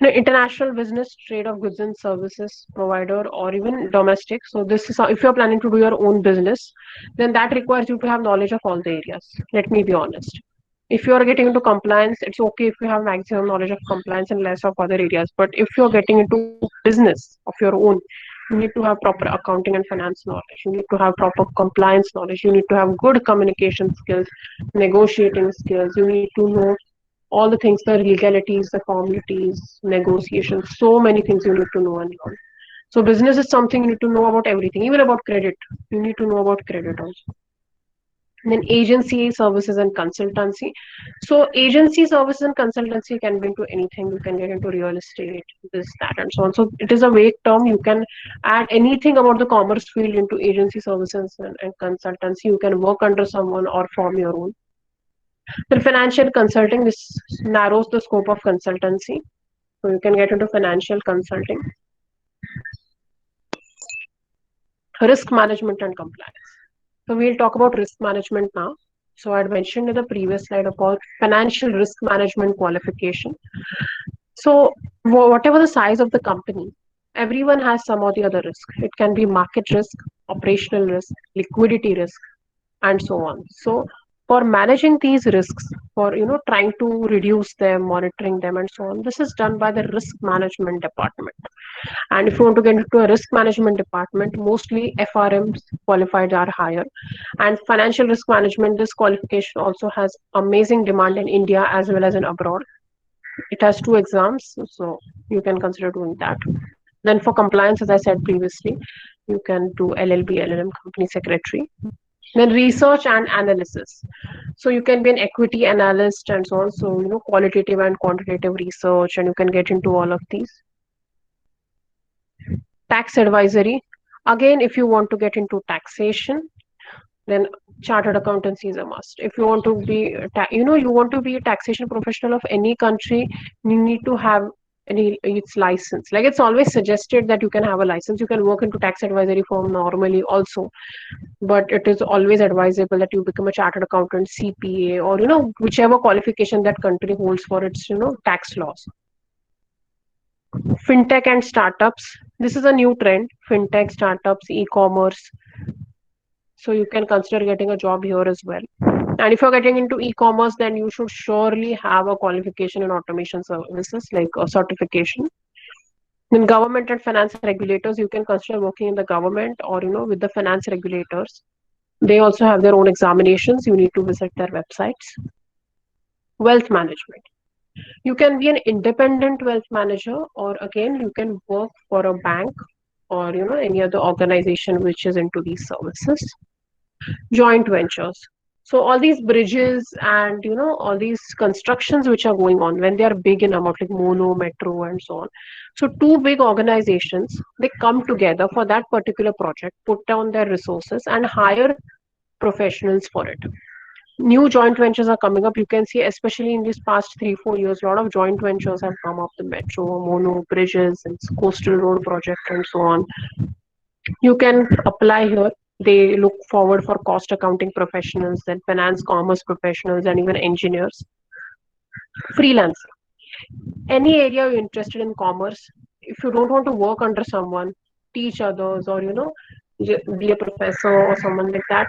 International business, trade of goods and services provider, or even domestic. So this is if you're planning to do your own business, then that requires you to have knowledge of all the areas. Let me be honest. If you are getting into compliance, it's okay if you have maximum knowledge of compliance and less of other areas. But if you're getting into business of your own, you need to have proper accounting and finance knowledge. You need to have proper compliance knowledge. You need to have good communication skills, negotiating skills. You need to know all the things, the legalities, the formalities, negotiations, so many things you need to know and learn. So business is something you need to know about everything, even about credit. You need to know about credit also. Then agency services and consultancy. So agency services and consultancy can be into anything. You can get into real estate, this, that, and so on. So it is a vague term. You can add anything about the commerce field into agency services and consultancy. You can work under someone or form your own. Then financial consulting, this narrows the scope of consultancy. So you can get into financial consulting. Risk management and compliance. So we'll talk about risk management now. So I had mentioned in the previous slide about financial risk management qualification. So whatever the size of the company, everyone has some or the other risk. It can be market risk, operational risk, liquidity risk, and so on. So for managing these risks, for trying to reduce them, monitoring them, and so on, this is done by the risk management department. And if you want to get into a risk management department, mostly FRMs qualified are higher. And financial risk management, this qualification also has amazing demand in India as well as in abroad. It has 2 exams, so you can consider doing that. Then for compliance, as I said previously, you can do LLB, LLM, company secretary. Then research and analysis. So you can be an equity analyst and so on. So, qualitative and quantitative research, and you can get into all of these. Tax advisory. Again, if you want to get into taxation, then chartered accountancy is a must. If you want to be, you want to be a taxation professional of any country, you need to have its license. Like it's always suggested that you can have a license. You can work into tax advisory firm normally also, but it is always advisable that you become a chartered accountant, CPA, or whichever qualification that country holds for its tax laws. Fintech and startups. This is a new trend. Fintech, startups, e-commerce. So you can consider getting a job here as well. And if you're getting into e-commerce, then you should surely have a qualification in automation services, like a certification. In government and finance regulators, you can consider working in the government or with the finance regulators. They also have their own examinations. You need to visit their websites. Wealth management. You can be an independent wealth manager, or again, you can work for a bank or any other organization which is into these services. Joint ventures. So all these bridges and all these constructions which are going on, when they are big in amount, like Mono, Metro, and so on. So 2 big organizations, they come together for that particular project, put down their resources and hire professionals for it. New joint ventures are coming up. You can see, especially in these past 3-4 years, a lot of joint ventures have come up. The Metro, Mono, bridges, and coastal road project, and so on. You can apply here. They look forward for cost accounting professionals, then finance, commerce professionals, and even engineers. Freelancer. Any area you're interested in commerce, if you don't want to work under someone, teach others, or be a professor or someone like that,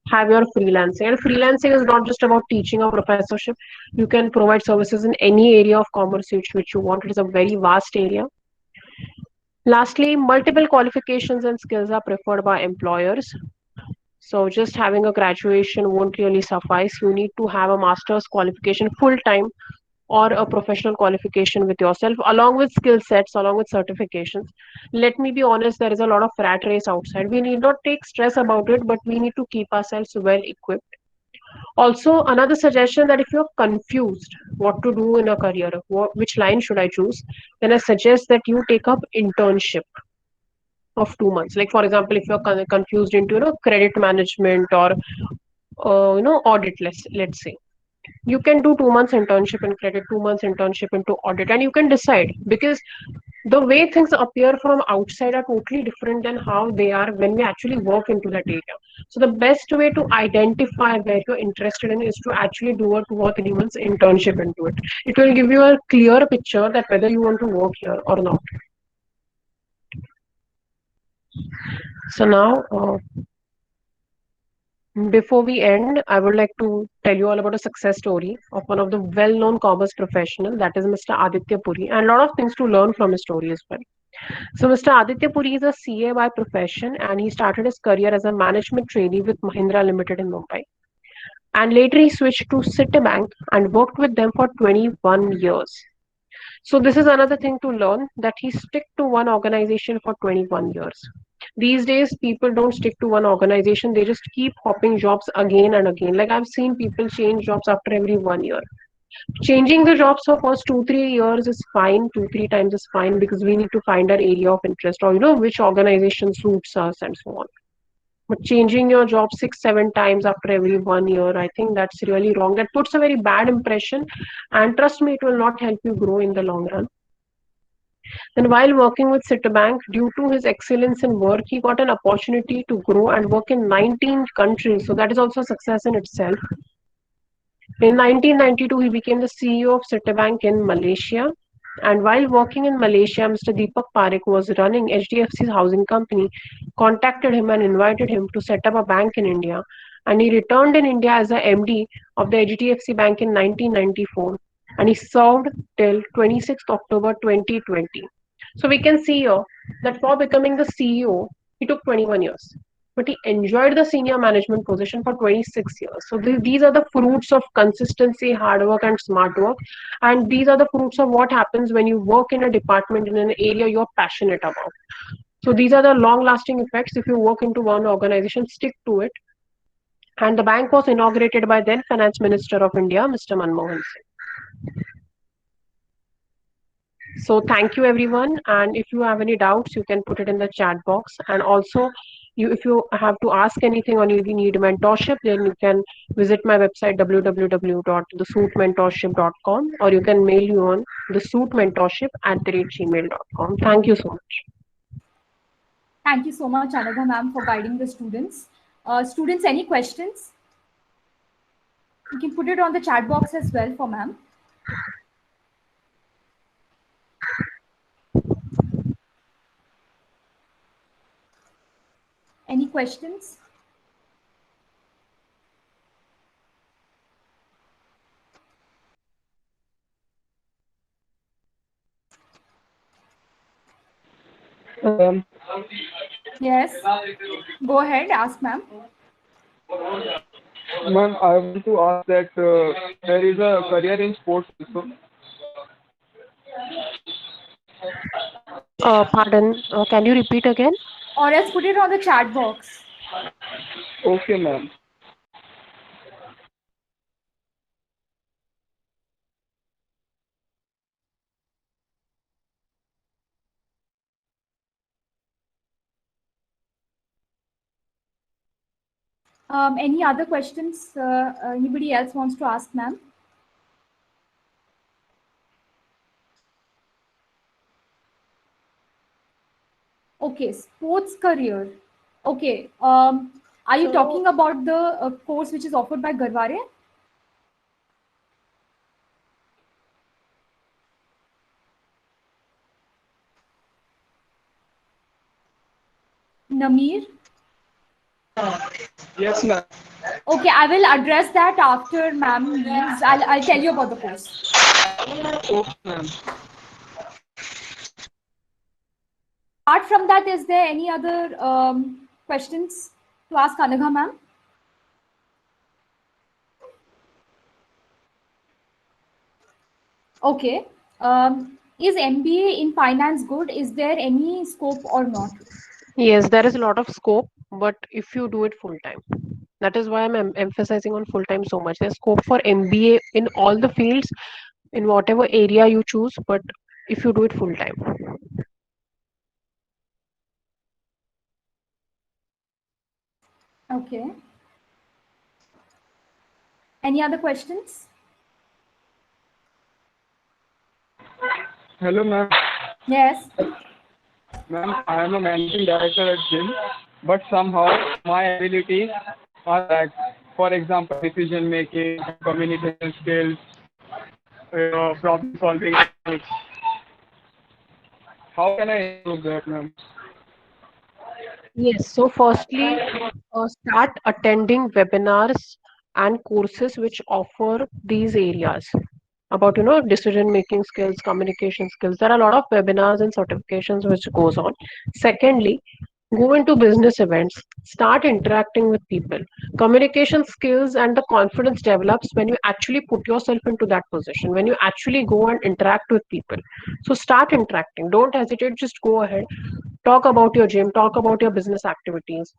have your freelancing. And freelancing is not just about teaching or professorship. You can provide services in any area of commerce which you want. It is a very vast area. Lastly, multiple qualifications and skills are preferred by employers. So just having a graduation won't really suffice. You need to have a master's qualification full-time or a professional qualification with yourself, along with skill sets, along with certifications. Let me be honest, there is a lot of rat race outside. We need not take stress about it, but we need to keep ourselves well equipped. Also, another suggestion that if you're confused what to do in a career, which line should I choose, then I suggest that you take up internship of 2 months. Like for example, if you're confused into credit management or audit, let's say, you can do 2 months internship in credit, 2 months internship into audit, and you can decide, because the way things appear from outside are totally different than how they are when we actually work into that area. So the best way to identify where you're interested in is to actually do a 2 or 3 months internship into it. It will give you a clear picture that whether you want to work here or not. So now, before we end, I would like to tell you all about a success story of one of the well-known commerce professional, that is Mr. Aditya Puri, and a lot of things to learn from his story as well. So Mr. Aditya Puri is a CA by profession, and he started his career as a management trainee with Mahindra Limited in Mumbai. And later he switched to Citibank and worked with them for 21 years. So this is another thing to learn, that he stick to one organization for 21 years. These days people don't stick to one organization, they just keep hopping jobs again and again. Like I've seen people change jobs after every 1 year. Changing the jobs for first 2 3 years is fine, 2 3 times is fine, because we need to find our area of interest, or which organization suits us and so on. But changing your job 6 7 times after every 1 year, I think that's really wrong. That puts a very bad impression, and trust me, it will not help you grow in the long run. Then, while working with Citibank, due to his excellence in work, he got an opportunity to grow and work in 19 countries. So, that is also a success in itself. In 1992, he became the CEO of Citibank in Malaysia. And while working in Malaysia, Mr. Deepak Parekh, who was running HDFC's housing company, contacted him and invited him to set up a bank in India. And he returned in India as a MD of the HDFC Bank in 1994. And he served till 26th October 2020. So we can see here that for becoming the CEO, he took 21 years, but he enjoyed the senior management position for 26 years. So these are the fruits of consistency, hard work, and smart work. And these are the fruits of what happens when you work in a department in an area you're passionate about. So these are the long lasting effects. If you work into one organization, stick to it. And the bank was inaugurated by then Finance Minister of India, Mr. Manmohan Singh. So thank you everyone. And if you have any doubts, you can put it in the chat box. And also, if you have to ask anything or you need mentorship, then you can visit my website www.thesuitmentorship.com, or you can mail you on thesuitmentorship@gmail.com. Thank you so much. Thank you so much, Anagha ma'am, for guiding the students. Students, any questions? You can put it on the chat box as well for ma'am. Any questions? Yes. Go ahead, ask ma'am. Ma'am, I want to ask that there is a career in sports also. Pardon, can you repeat again? Or else put it on the chat box. Okay, ma'am. Any other questions anybody else wants to ask ma'am? Okay, sports career. Okay, are you talking about the course which is offered by Garware? Nameer? Yes, ma'am. Okay, I will address that after ma'am leaves. I'll tell you about the course. Okay, ma'am. Apart from that, is there any other questions to ask Anagha ma'am? Okay. Is MBA in finance good? Is there any scope or not? Yes, there is a lot of scope, but if you do it full time, that is why I'm emphasizing on full time so much. There's scope for MBA in all the fields, in whatever area you choose, but if you do it full time. Okay. Any other questions? Hello, ma'am. Yes. Ma'am, I am a managing director at gym, but somehow my abilities are lack. For example, decision making, communication skills, problem solving skills. How can I improve that, ma'am? Yes, so firstly, start attending webinars and courses which offer these areas about decision making skills, communication skills. There are a lot of webinars and certifications which goes on. Secondly, go into business events, start interacting with people. Communication skills and the confidence develops when you actually put yourself into that position, when you actually go and interact with people. So start interacting, don't hesitate, just go ahead. talk about your gym, talk about your business activities,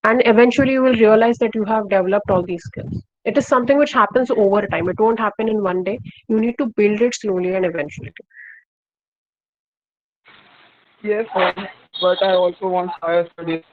and eventually you will realize that you have developed all these skills. It is something which happens over time. It won't happen in one day. You need to build it slowly and eventually. Yes, ma'am. But I also want higher studies.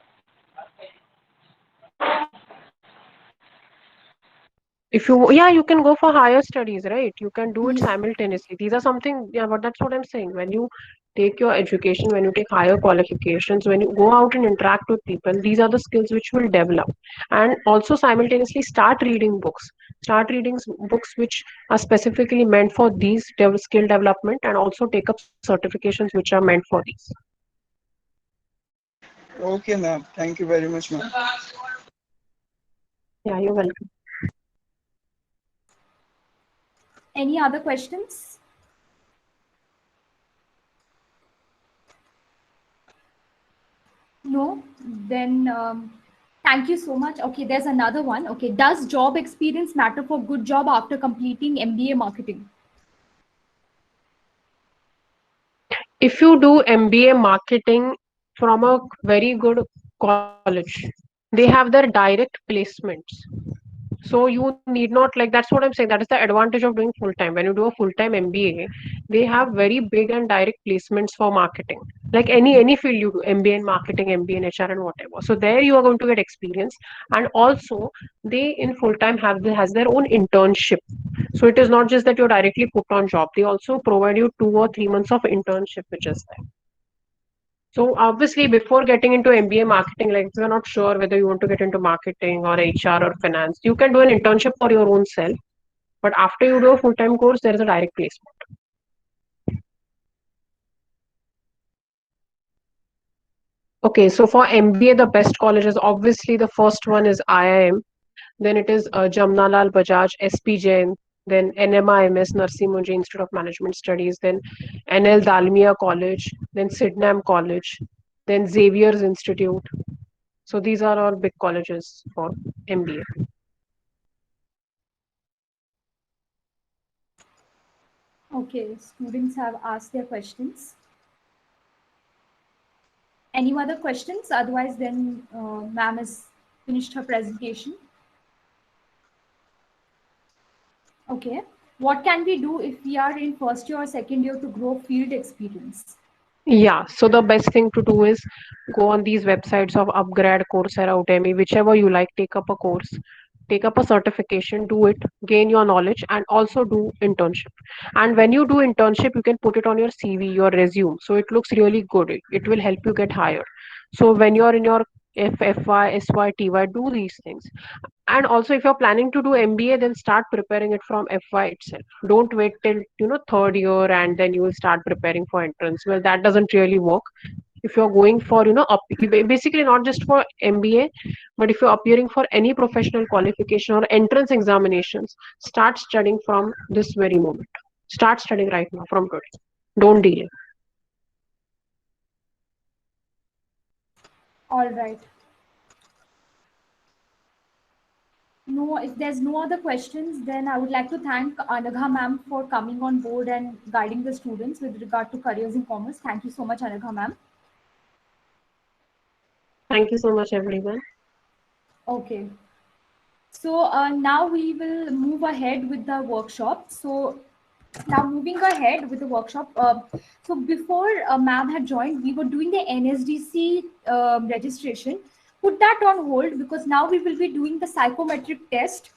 If you, yeah, you can go for higher studies, right? You can do it simultaneously. These are something, yeah, but that's what I'm saying. When you take your education, when you take higher qualifications, when you go out and interact with people, these are the skills which will develop. And also simultaneously start reading books. Start reading books which are specifically meant for these skill development, and also take up certifications which are meant for these. Okay, ma'am. Thank you very much, ma'am. Yeah, you're welcome. Any other questions? No? Then thank you so much. Okay, there's another one. Okay, does job experience matter for good job after completing MBA marketing? If you do MBA marketing from a very good college, they have their direct placements. So you need not, like, that's what I'm saying. That is the advantage of doing full time. When you do a full time MBA, they have very big and direct placements for marketing. Like any field you do, MBA in marketing, MBA in HR, and whatever. So there you are going to get experience, and also they in full time has their own internship. So it is not just that you're directly put on job. They also provide you 2 or 3 months of internship, which is there. So obviously, before getting into MBA marketing, like if you're not sure whether you want to get into marketing or HR or finance, you can do an internship for your own self. But after you do a full-time course, there is a direct placement. Okay, so for MBA, the best colleges, obviously the first one is IIM, then it is Jamnalal Bajaj, SP Jain, then NMIMS, Narsi Munji Institute of Management Studies, then NL Dalmia College, then Sydenham College, then Xavier's Institute. So these are all big colleges for MBA. Okay, students have asked their questions. Any other questions? Otherwise, then ma'am has finished her presentation. Okay. What can we do if we are in first year or second year to grow field experience? Yeah, so the best thing to do is go on these websites of Upgrad, Coursera, Udemy, whichever you like, take up a course, take up a certification, do it, gain your knowledge, and also do internship. And when you do internship, you can put it on your CV, your resume, so it looks really good. It will help you get hired. So when you're in your FY, SY, TY, do these things. And also, if you're planning to do MBA, then start preparing it from FY itself. Don't wait till third year and then you will start preparing for entrance. Well, that doesn't really work. If you're going for basically not just for MBA, but if you're appearing for any professional qualification or entrance examinations, start studying from this very moment. Start studying right now from today. Don't delay. All right. No, if there's no other questions, then I would like to thank Anagha ma'am for coming on board and guiding the students with regard to careers in commerce. Thank you so much, Anagha ma'am. Thank you so much, everyone. Okay. So now we will move ahead with the workshop. So now moving ahead with the workshop. So before ma'am had joined, we were doing the NSDC registration. Put that on hold because now we will be doing the psychometric test.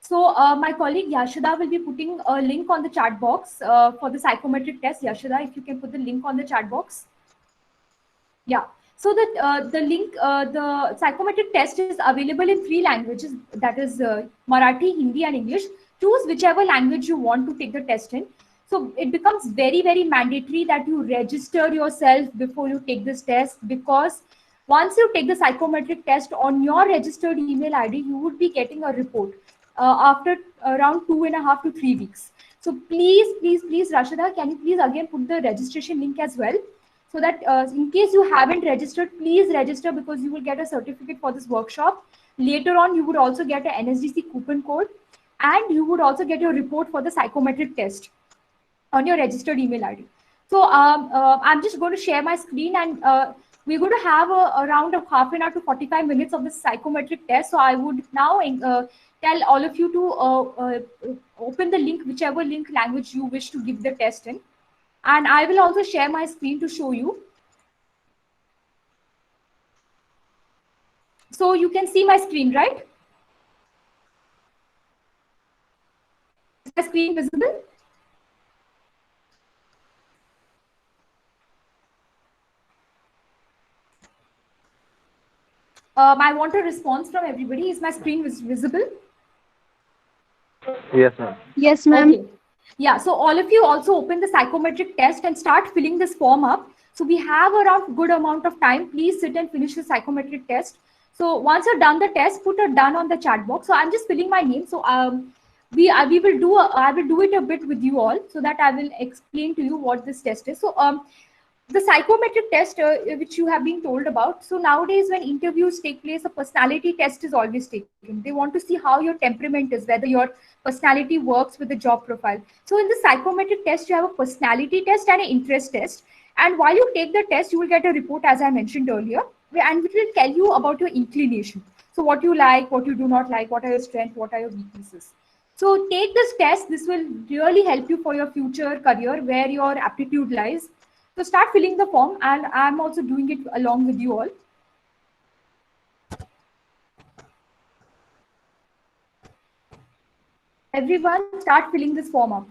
So my colleague Yashada will be putting a link on the chat box for the psychometric test. Yashada, if you can put the link on the chat box. Yeah. So the link, the psychometric test is available in 3 languages. That is Marathi, Hindi, and English. Choose whichever language you want to take the test in. So it becomes very, very mandatory that you register yourself before you take this test, because once you take the psychometric test on your registered email ID, you would be getting a report after around 2.5 to 3 weeks. So please, Rashida, can you please again put the registration link as well? So that in case you haven't registered, please register, because you will get a certificate for this workshop. Later on, you would also get an NSDC coupon code, and you would also get your report for the psychometric test on your registered email ID. So I'm just going to share my screen, and We're going to have around a half an hour to 45 minutes of the psychometric test. So I would now tell all of you to open the link, whichever link language you wish to give the test in. And I will also share my screen to show you. So you can see my screen, right? Is my screen visible? I want a response from everybody. Is my screen visible? Yes, ma'am. Yes, ma'am. Okay. Yeah, so all of you also open the psychometric test and start filling this form up. So we have around good amount of time. Please sit and finish the psychometric test. So once you're done the test, put a done on the chat box. So I'm just filling my name. So we will do I will do it a bit with you all so that I will explain to you what this test is. So the psychometric test which you have been told about. So nowadays when interviews take place, a personality test is always taken. They want to see how your temperament is, whether your personality works with the job profile. So in the psychometric test, you have a personality test and an interest test. And while you take the test, you will get a report, as I mentioned earlier, and which will tell you about your inclination. So what you like, what you do not like, what are your strengths, what are your weaknesses. So take this test. This will really help you for your future career, where your aptitude lies. So start filling the form, and I'm also doing it along with you all. Everyone start filling this form up.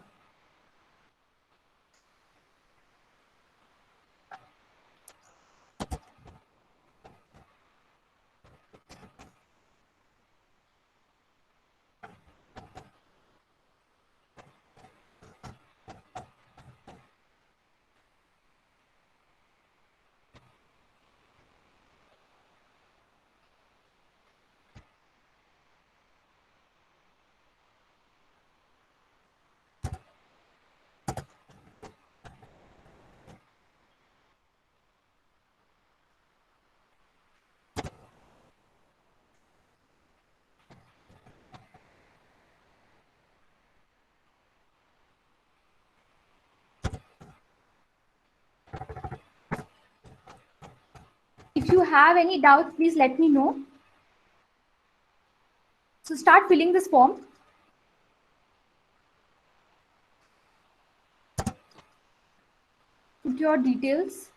If you have any doubts, please let me know. So start filling this form. Put your details,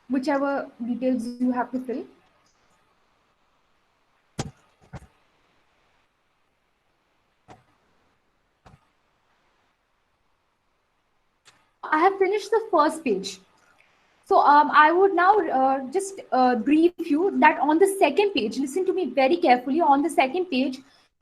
whichever details you have to fill. I have finished the first page. So I would now just brief you that on the second page, listen to me very carefully. On the second page,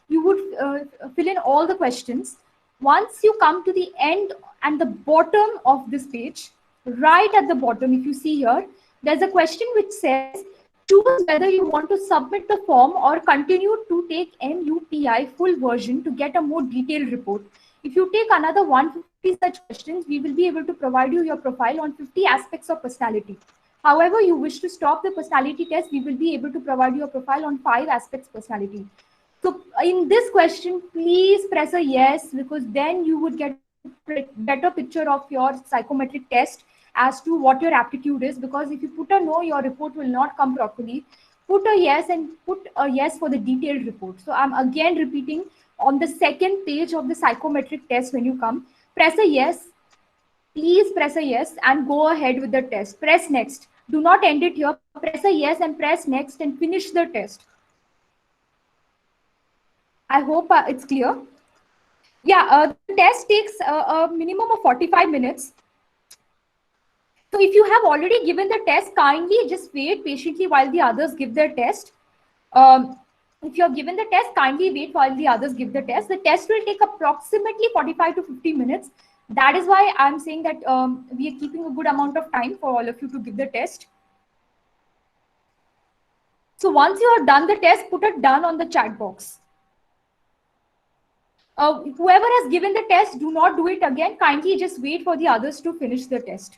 you would fill in all the questions. Once you come to the end and the bottom of this page, right at the bottom, if you see here, there's a question which says, choose whether you want to submit the form or continue to take MUPI full version to get a more detailed report. If you take another 150 such questions, we will be able to provide you your profile on 50 aspects of personality. However, you wish to stop the personality test, we will be able to provide you a profile on 5 aspects personality. So in this question, please press a yes, because then you would get a better picture of your psychometric test as to what your aptitude is. Because if you put a no, your report will not come properly. Put a yes and put a yes for the detailed report. So I'm again repeating, on the second page of the psychometric test, when you come, press a yes. Please press a yes and go ahead with the test. Press next. Do not end it here. Press a yes and press next and finish the test. I hope it's clear. Yeah, the test takes a minimum of 45 minutes. So if you have already given the test, kindly just wait patiently while the others give their test. If you have given the test, kindly wait while the others give the test. The test will take approximately 45 to 50 minutes. That is why I'm saying that we are keeping a good amount of time for all of you to give the test. So once you have done the test, put a done on the chat box. Whoever has given the test, do not do it again. Kindly just wait for the others to finish the test.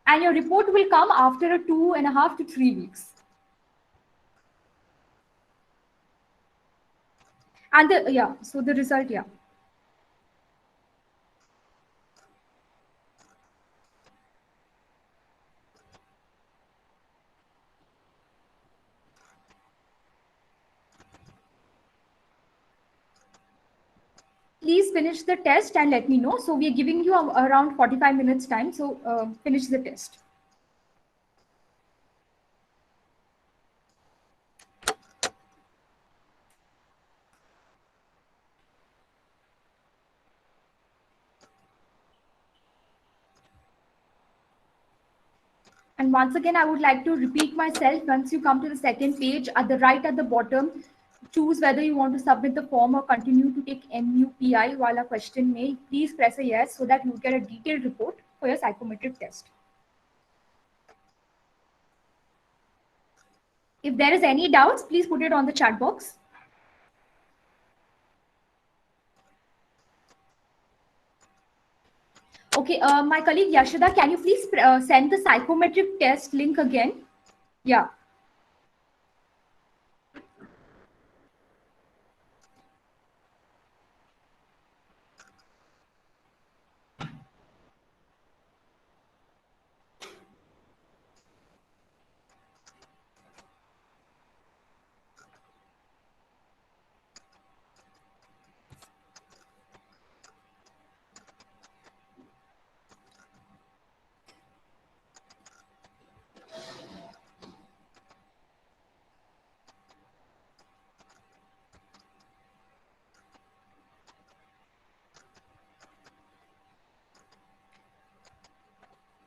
And your report will come after a 2.5 to 3 weeks. And so the result, yeah. please finish the test and let me know. So we are giving you around 45 minutes time. So finish the test. And once again, I would like to repeat myself. Once you come to the second page, at the right at the bottom, choose whether you want to submit the form or continue to take MUPI while a question may. Please press a yes so that you get a detailed report for your psychometric test. If there is any doubts, please put it on the chat box. Okay, my colleague Yashada, can you please send the psychometric test link again? Yeah.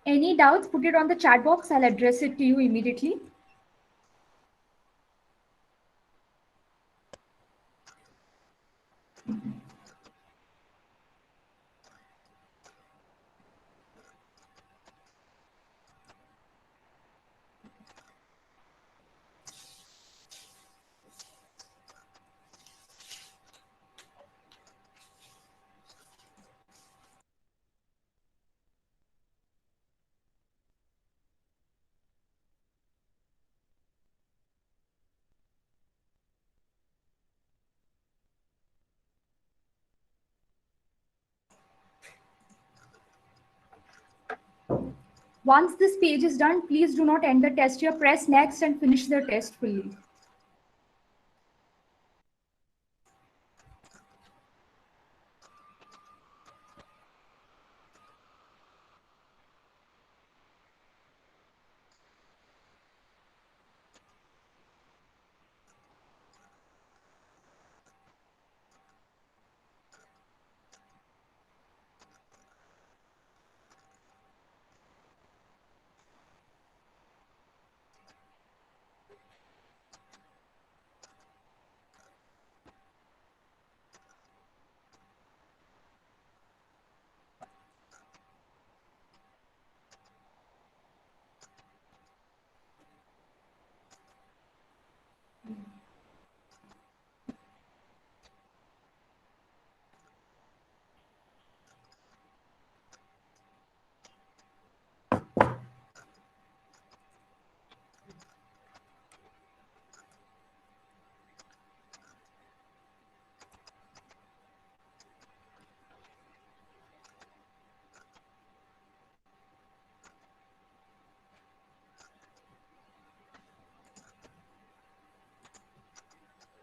Any doubts, put it on the chat box. I'll address it to you immediately. Once this page is done, please do not end the test here. Press next and finish the test fully.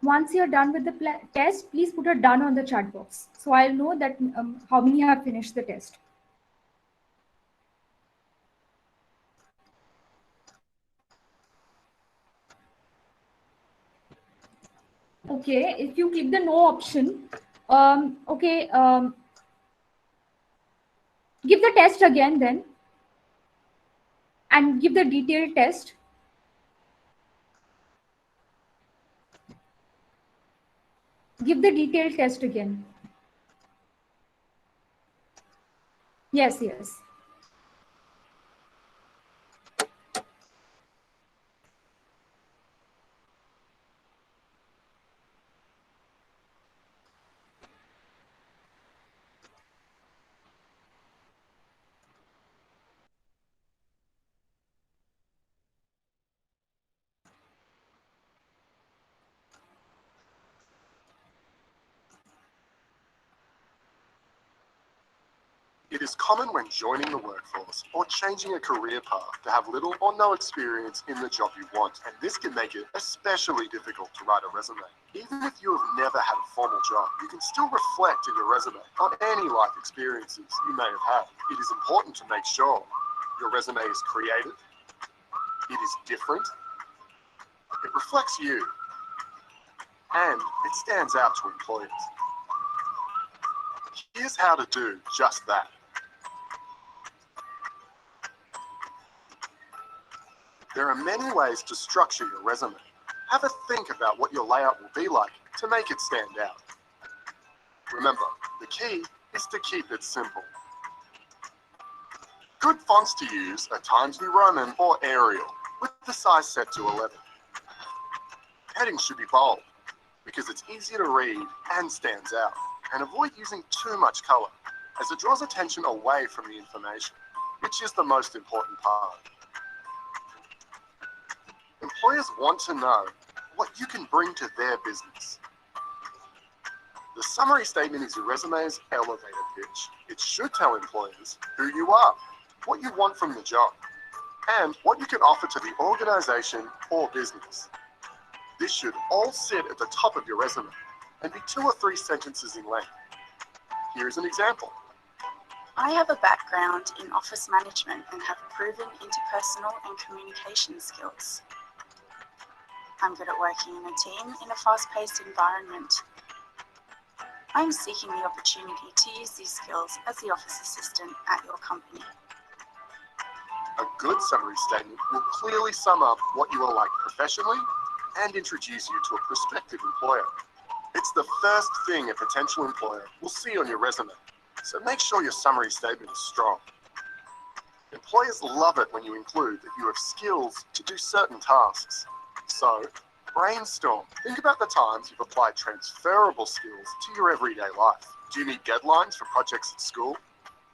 Once you're done with the test, please put a done on the chat box. So I'll know that how many have finished the test. Okay, if you click the no option, okay, give the test again then and give the detailed test. Give the detailed test again. Yes, yes. It is common when joining the workforce or changing a career path to have little or no experience in the job you want, and this can make it especially difficult to write a resume. Even if you have never had a formal job, you can still reflect in your resume on any life experiences you may have had. It is important to make sure your resume is creative, it is different, it reflects you, and it stands out to employers. Here's how to do just that. There are many ways to structure your resume. Have a think about what your layout will be like to make it stand out. Remember, the key is to keep it simple. Good fonts to use are Times New Roman or Arial, with the size set to 11. Headings should be bold, because it's easier to read and stands out, and avoid using too much color, as it draws attention away from the information, which is the most important part. Employers want to know what you can bring to their business. The summary statement is your resume's elevator pitch. It should tell employers who you are, what you want from the job, and what you can offer to the organization or business. This should all sit at the top of your resume and be 2 or 3 sentences in length. Here's an example. I have a background in office management and have proven interpersonal and communication skills. I'm good at working in a team in a fast-paced environment. I'm seeking the opportunity to use these skills as the office assistant at your company. A good summary statement will clearly sum up what you are like professionally and introduce you to a prospective employer. It's the first thing a potential employer will see on your resume, so make sure your summary statement is strong. Employers love it when you include that you have skills to do certain tasks. So, brainstorm. Think about the times you've applied transferable skills to your everyday life. Do you meet deadlines for projects at school?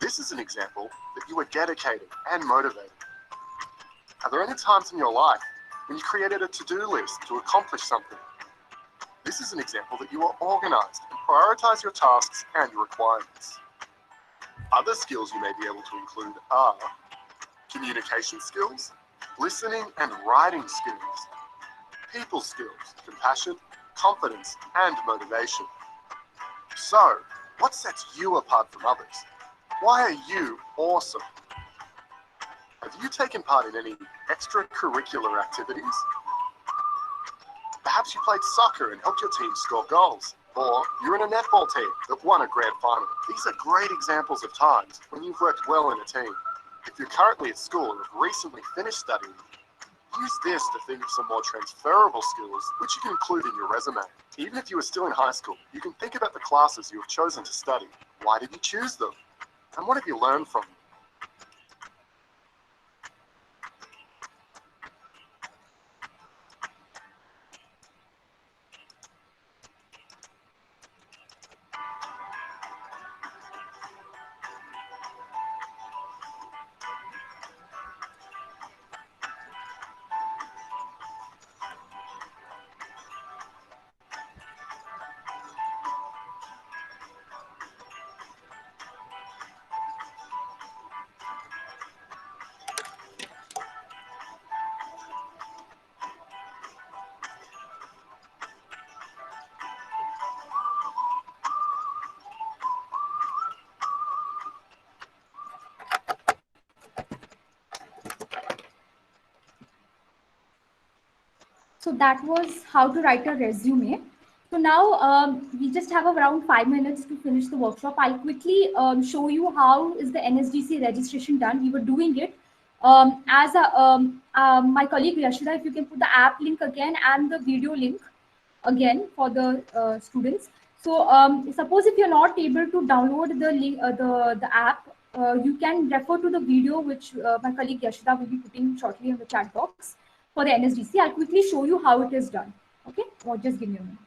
This is an example that you are dedicated and motivated. Are there any times in your life when you created a to-do list to accomplish something? This is an example that you are organized and prioritize your tasks and your requirements. Other skills you may be able to include are communication skills, listening and writing skills, people skills, compassion, confidence, and motivation. So, what sets you apart from others? Why are you awesome? Have you taken part in any extracurricular activities? Perhaps you played soccer and helped your team score goals, or you're in a netball team that won a grand final. These are great examples of times when you've worked well in a team. If you're currently at school or have recently finished studying, use this to think of some more transferable skills which you can include in your resume. Even if you are still in high school, you can think about the classes you have chosen to study. Why did you choose them? And what have you learned from them? So that was how to write a resume. So now we just have around 5 minutes to finish the workshop. I'll quickly show you how is the NSDC registration done. We were doing it my colleague Yashida, if you can put the app link again and the video link again for the students. So suppose if you're not able to download the link, the app, you can refer to the video which my colleague Yashida will be putting shortly in the chat box for the NSDC. I'll quickly show you how it is done. Okay, or just give me a minute.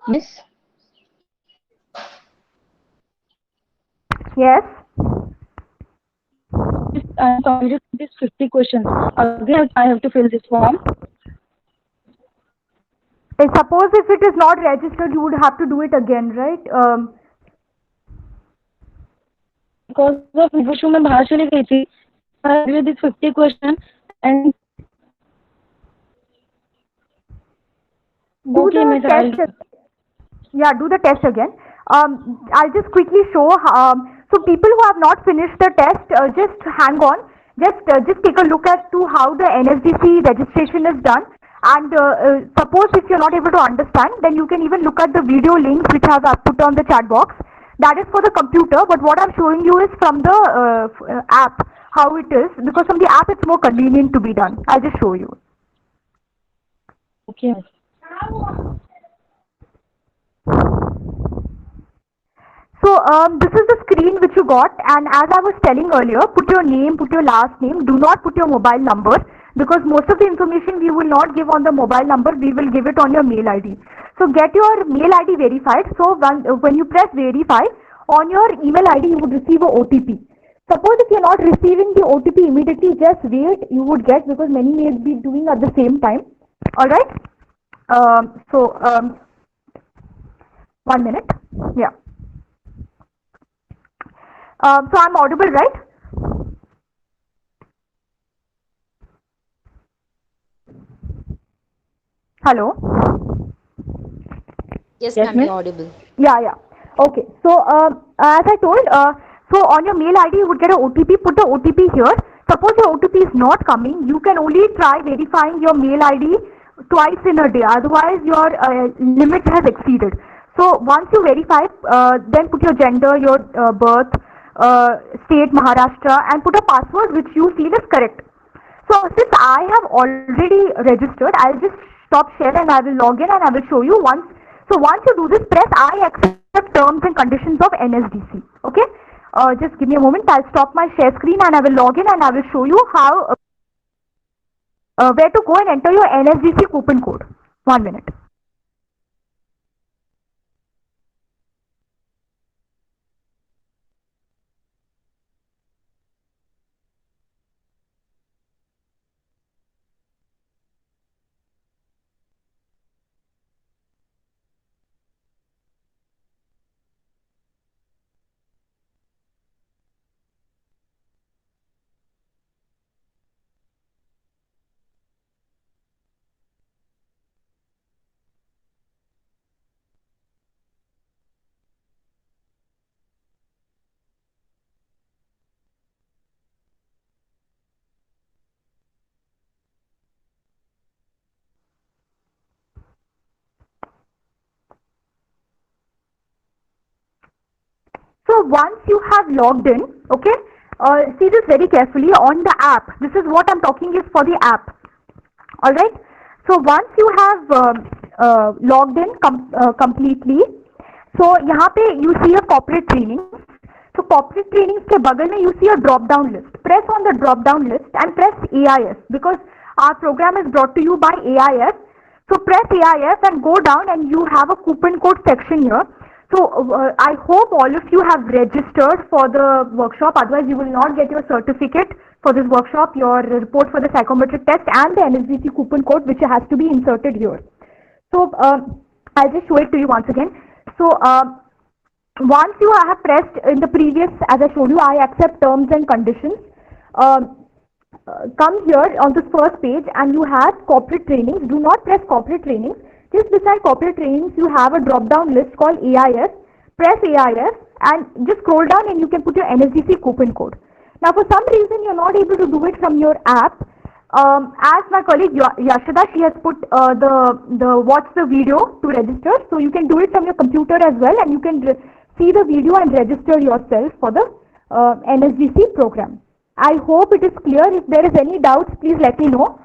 Miss? Yes. I completed these 50 questions. Again, I have to fill this form. Suppose if it is not registered, you would have to do it again, right? Because of which मैं बाहर चली गई थी. I did these 50 questions and do okay, the test. Yeah, do the test again. I'll just quickly show. So people who have not finished the test, just hang on. Just take a look at to how the NSDC registration is done. And suppose if you're not able to understand, then you can even look at the video links which I have put on the chat box. That is for the computer, but what I'm showing you is from the app, how it is, because from the app it's more convenient to be done. I'll just show you. Okay. So this is the screen which you got, and as I was telling earlier, put your name, put your last name, do not put your mobile number, because most of the information we will not give on the mobile number, we will give it on your mail ID. So get your mail ID verified. So when you press verify, on your email ID you would receive a OTP. Suppose if you're not receiving the OTP immediately, just wait, you would get, because many may be doing at the same time. Alright? 1 minute. Yeah. So I'm audible, right? Hello? Yes, ma'am, you're audible. Yeah. Okay. So as I told, so on your mail ID you would get an OTP. Put the OTP here. Suppose your OTP is not coming, you can only try verifying your mail ID twice in a day. Otherwise, your limit has exceeded. So once you verify, then put your gender, your birth, state Maharashtra, and put a password which you feel is correct. So since I have already registered, I'll just stop share and I will log in and I will show you once. So once you do this, press I accept terms and conditions of NSDC. Okay? Just give me a moment. I'll stop my share screen and I will log in and I will show you how where to go and enter your NSDC coupon code. 1 minute. So once you have logged in, okay, see this very carefully on the app. This is what I'm talking is for the app. Alright. So once you have logged in completely, so यहाँ पे you see a corporate training. So corporate trainings के बगल में you see a drop down list. Press on the drop down list and press AIS because our program is brought to you by AIS. So press AIS and go down and you have a coupon code section here. So I hope all of you have registered for the workshop, otherwise you will not get your certificate for this workshop, your report for the psychometric test and the NSDC coupon code which has to be inserted here. So I'll just show it to you once again. So once you have pressed in the previous, as I showed you, I accept terms and conditions, come here on this first page and you have corporate trainings. Do not press corporate trainings. Just beside corporate trainings, you have a drop-down list called AIS. Press AIS and just scroll down and you can put your NSDC coupon code. Now, for some reason, you're not able to do it from your app. As my colleague Yashada, she has put watch the video to register. So you can do it from your computer as well and you can see the video and register yourself for the NSDC program. I hope it is clear. If there is any doubts, please let me know.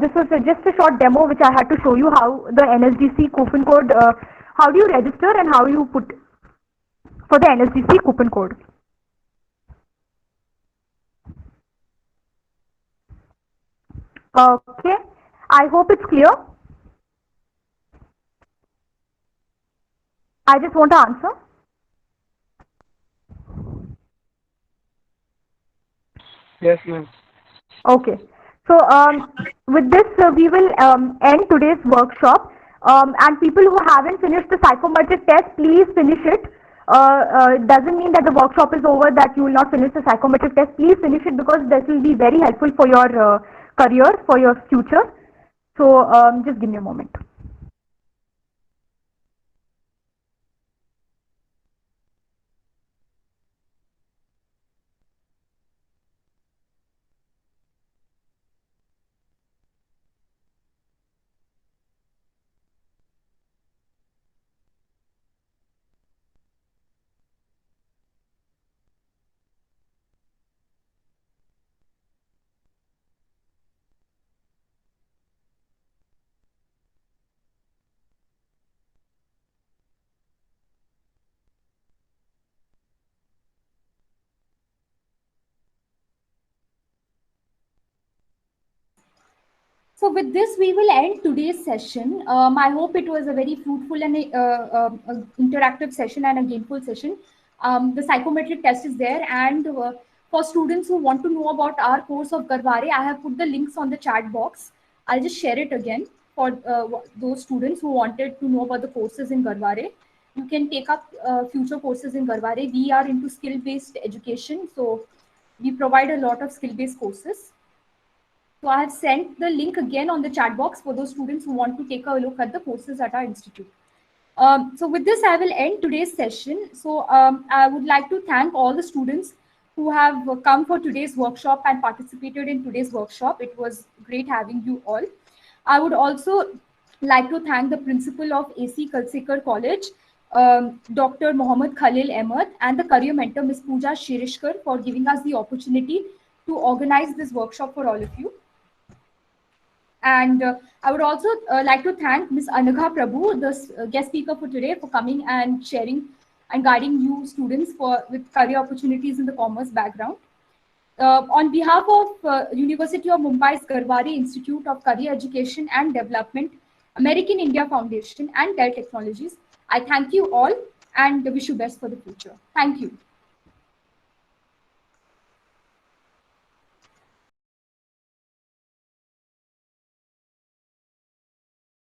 This was just a short demo which I had to show you how the NSDC coupon code, how do you register and how you put for the NSDC coupon code. Okay, I hope it's clear. I just want to answer. Yes, ma'am. Okay. So with this, we will end today's workshop. And people who haven't finished the psychometric test, please finish it. Doesn't mean that the workshop is over, that you will not finish the psychometric test. Please finish it because this will be very helpful for your career, for your future. So just give me a moment. So with this, we will end today's session. I hope it was a very fruitful and interactive session and a gainful session. The psychometric test is there, and for students who want to know about our course of Garware, I have put the links on the chat box. I'll just share it again for those students who wanted to know about the courses in Garware. You can take up future courses in Garware. We are into skill-based education, so we provide a lot of skill-based courses. So I have sent the link again on the chat box for those students who want to take a look at the courses at our institute. So with this, I will end today's session. So I would like to thank all the students who have come for today's workshop and participated in today's workshop. It was great having you all. I would also like to thank the principal of AC Kalsekar College, Dr. Mohammad Khalil Ahmed, and the career mentor, Ms. Pooja Shirishkar, for giving us the opportunity to organize this workshop for all of you. And I would also like to thank Ms. Anagha Prabhu, the guest speaker for today, for coming and sharing and guiding you students with career opportunities in the commerce background. On behalf of University of Mumbai's Garware Institute of Career Education and Development, American India Foundation, and Dell Technologies, I thank you all and wish you best for the future. Thank you.